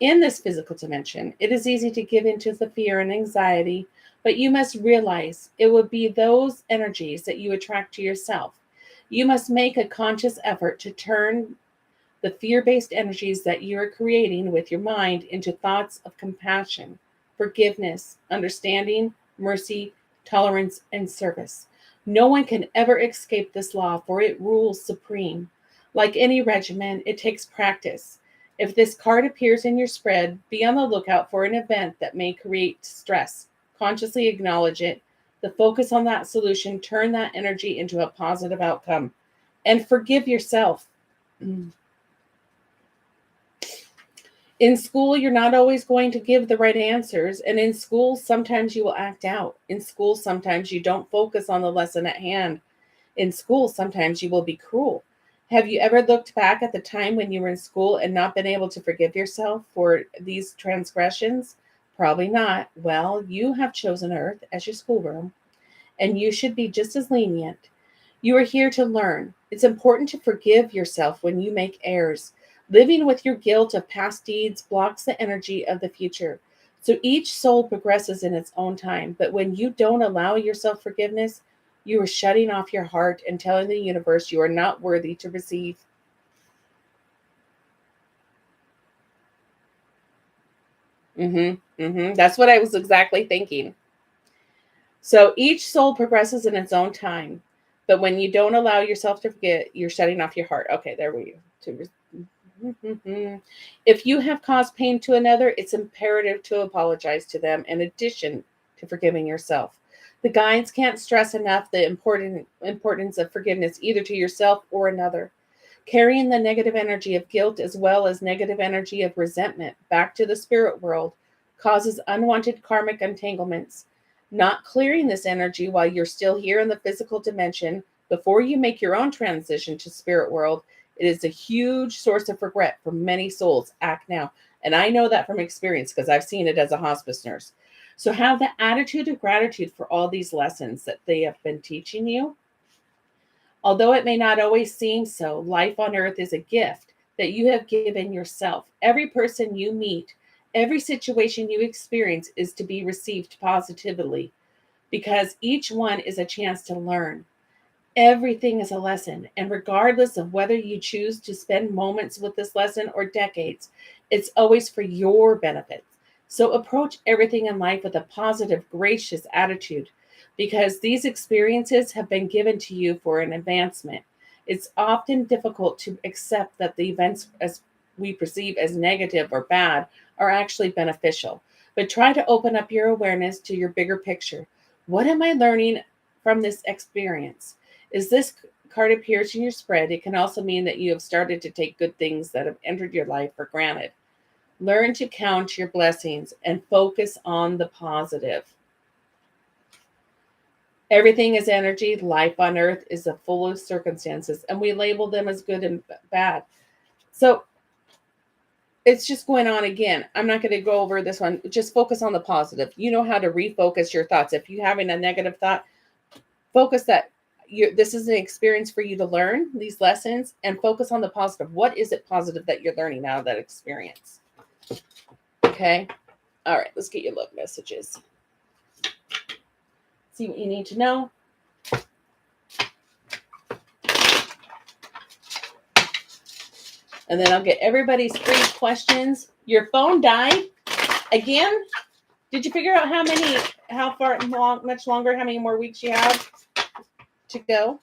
In this physical dimension, it is easy to give into the fear and anxiety, but you must realize it will be those energies that you attract to yourself. You must make a conscious effort to turn the fear-based energies that you are creating with your mind into thoughts of compassion, forgiveness, understanding, mercy, tolerance, and service. No one can ever escape this law, for it rules supreme. Like any regimen, it takes practice. If this card appears in your spread, be on the lookout for an event that may create stress. Consciously acknowledge it. The focus on that solution, turn that energy into a positive outcome. And forgive yourself. In school, you're not always going to give the right answers. And in school, sometimes you will act out. In school, sometimes you don't focus on the lesson at hand. In school, sometimes you will be cruel. Have you ever looked back at the time when you were in school and not been able to forgive yourself for these transgressions? Probably not. Well, you have chosen Earth as your schoolroom, and you should be just as lenient. You are here to learn. It's important to forgive yourself when you make errors. Living with your guilt of past deeds blocks the energy of the future. So each soul progresses in its own time. But when you don't allow yourself forgiveness, you are shutting off your heart and telling the universe you are not worthy to receive. That's what I was exactly thinking. So each soul progresses in its own time. But when you don't allow yourself to forget, you're shutting off your heart. Okay, there we go. If you have caused pain to another, it's imperative to apologize to them in addition to forgiving yourself. The guides can't stress enough the importance of forgiveness either to yourself or another. Carrying the negative energy of guilt as well as negative energy of resentment back to the spirit world causes unwanted karmic entanglements. Not clearing this energy while you're still here in the physical dimension before you make your own transition to spirit world, it is a huge source of regret for many souls. Act now. And I know that from experience because I've seen it as a hospice nurse. So have the attitude of gratitude for all these lessons that they have been teaching you. Although it may not always seem so, life on earth is a gift that you have given yourself. Every person you meet, every situation you experience is to be received positively because each one is a chance to learn. Everything is a lesson, and regardless of whether you choose to spend moments with this lesson or decades, it's always for your benefit. So approach everything in life with a positive, gracious attitude because these experiences have been given to you for an advancement. It's often difficult to accept that the events as we perceive as negative or bad are actually beneficial, but try to open up your awareness to your bigger picture. What am I learning from this experience? As this card appears in your spread, it can also mean that you have started to take good things that have entered your life for granted. Learn to count your blessings and focus on the positive. Everything is energy. Life on earth is full of circumstances, and we label them as good and bad. So it's just going on again. I'm not going to go over this one. Just focus on the positive. You know how to refocus your thoughts. If you're having a negative thought, focus that this is an experience for you to learn these lessons and focus on the positive. What is it positive that you're learning out of that experience? Okay. All right. Let's get your love messages. See what you need to know. And then I'll get everybody's free questions. Your phone died again. Did you figure out much longer, how many more weeks you have to go?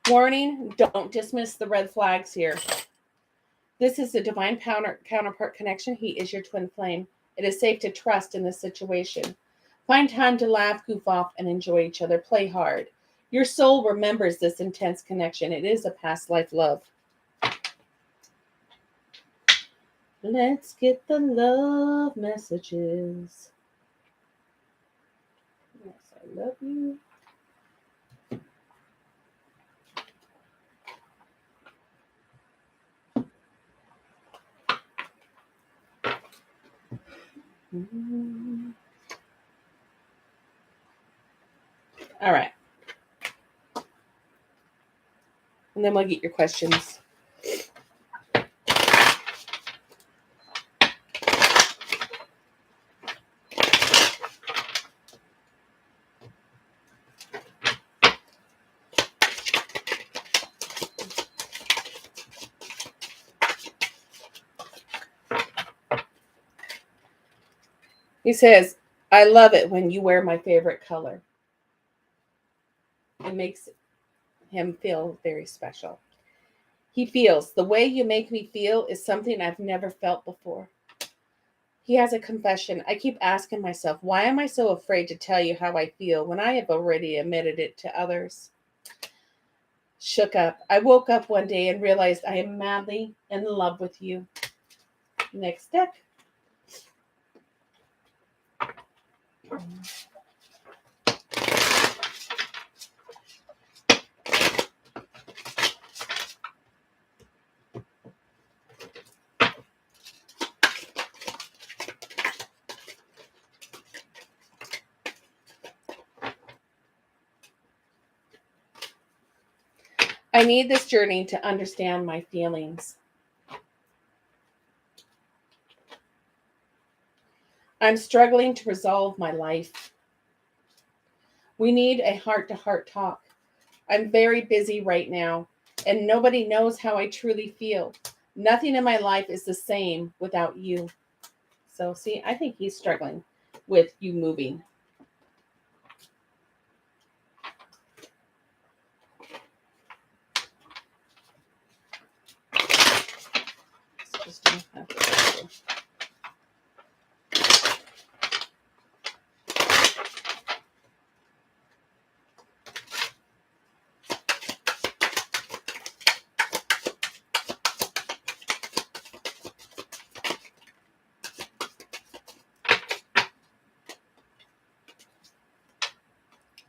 Warning, don't dismiss the red flags here. This is a divine counterpart connection. He is your twin flame. It is safe to trust in this situation. Find time to laugh, goof off, and enjoy each other. Play hard. Your soul remembers this intense connection. It is a past life love. Let's get the love messages. Yes, I love you. All right. And then we'll get your questions. He says, I love it when you wear my favorite color. It makes him feel very special. He feels, the way you make me feel is something I've never felt before. He has a confession. I keep asking myself, why am I so afraid to tell you how I feel when I have already admitted it to others? Shook up. I woke up one day and realized I am madly in love with you. Next deck. I need this journey to understand my feelings. I'm struggling to resolve my life. We need a heart-to-heart talk. I'm very busy right now, and nobody knows how I truly feel. Nothing in my life is the same without you. So, see, I think he's struggling with you moving.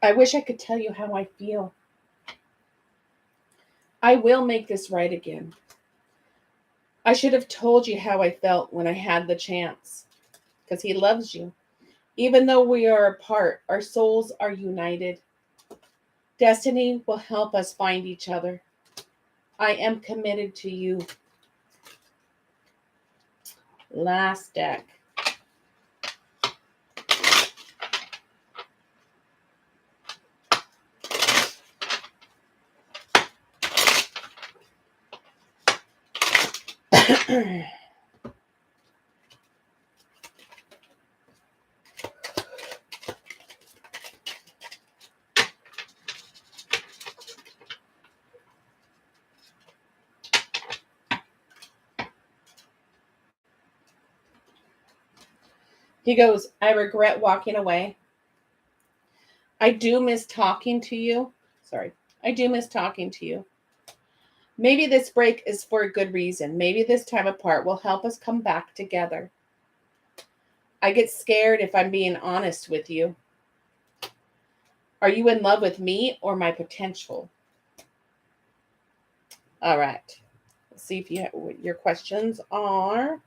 I wish I could tell you how I feel. I will make this right again. I should have told you how I felt when I had the chance, because he loves you. Even though we are apart, our souls are united. Destiny will help us find each other. I am committed to you. Last deck. He goes, I regret walking away. I do miss talking to you. I do miss talking to you. Maybe this break is for a good reason. Maybe this time apart will help us come back together. I get scared if I'm being honest with you. Are you in love with me or my potential? All right. Let's see if what your questions are.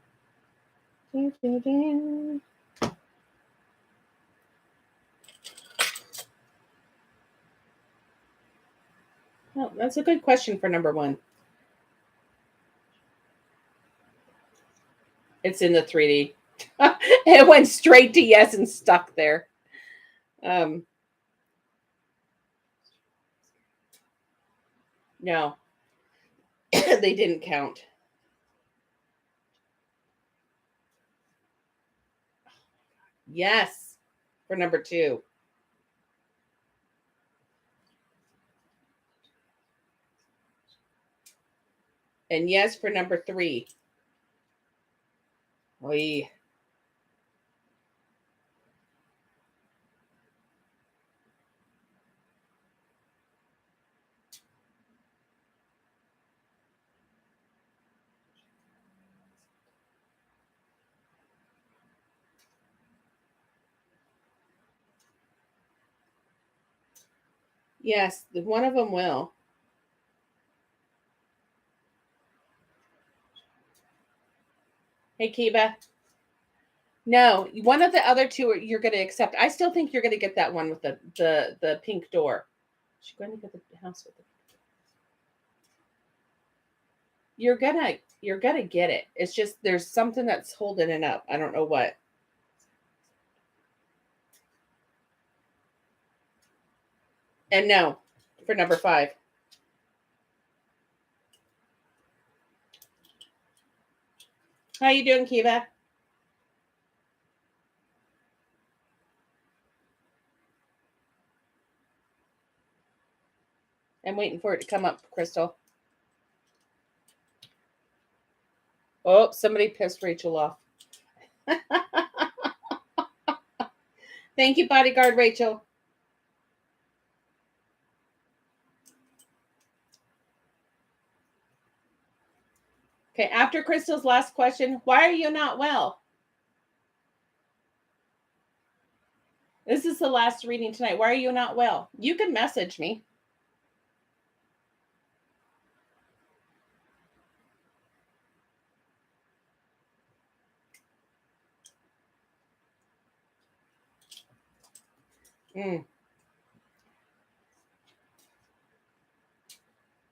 Oh, that's a good question for number one. It's in the 3D. It went straight to yes and stuck there. No, they didn't count. Yes, for number two. And yes for number 3. Oy. Yes, one of them will. Hey, Kiba. No, one of the other two you're going to accept. I still think you're going to get that one with the pink door. She's going to get the house with the pink door. You're gonna get it. It's just there's something that's holding it up. I don't know what. And no, for number 5. How you doing, Kiva? I'm waiting for it to come up, Crystal. Oh, somebody pissed Rachel off. Thank you, bodyguard Rachel. Okay, after Crystal's last question, why are you not well? This is the last reading tonight. Why are you not well? You can message me.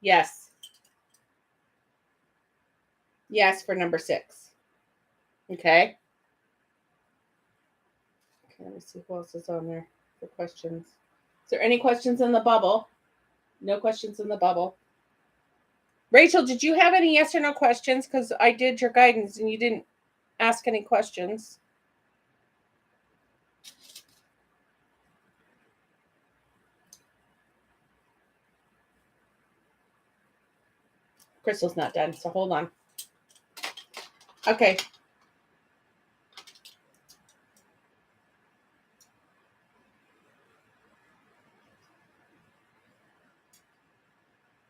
Yes. Yes, for number 6. Okay. Okay, let me see who else is on there for questions. Is there any questions in the bubble? No questions in the bubble. Rachel, did you have any yes or no questions? Because I did your guidance and you didn't ask any questions. Crystal's not done, so hold on. Okay.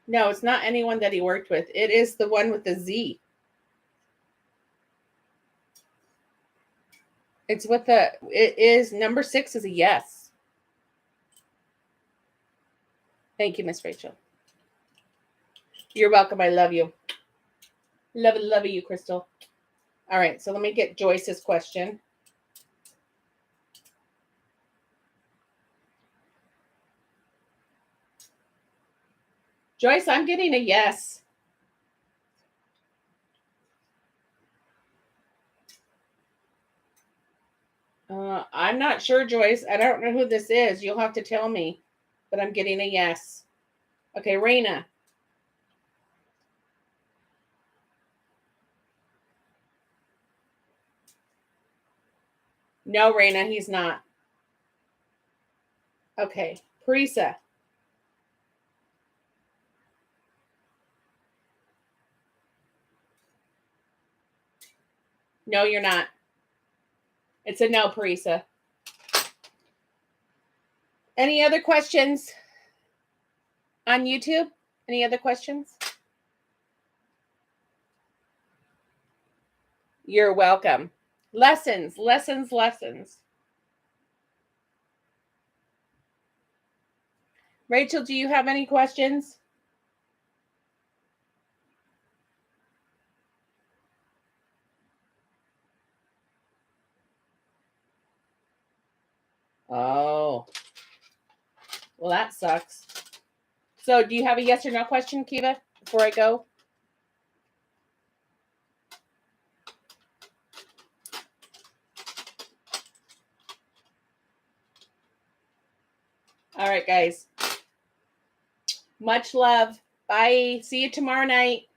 No, it's not anyone that he worked with. It is the one with the Z. It's with the, it is, number 6 is a yes. Thank you, Miss Rachel. You're welcome. I love you. Love you, Crystal. All right, so let me get Joyce's question. Joyce, I'm getting a yes. I'm not sure, Joyce. I don't know who this is. You'll have to tell me, but I'm getting a yes. Okay, Raina. No, Raina, he's not. Okay, Parisa. No, you're not. It's a no, Parisa. Any other questions on YouTube? Any other questions? You're welcome. Lessons. Rachel, do you have any questions? Oh. Well, that sucks. So do you have a yes or no question, Kiva, before I go? All right, guys. Much love. Bye. See you tomorrow night.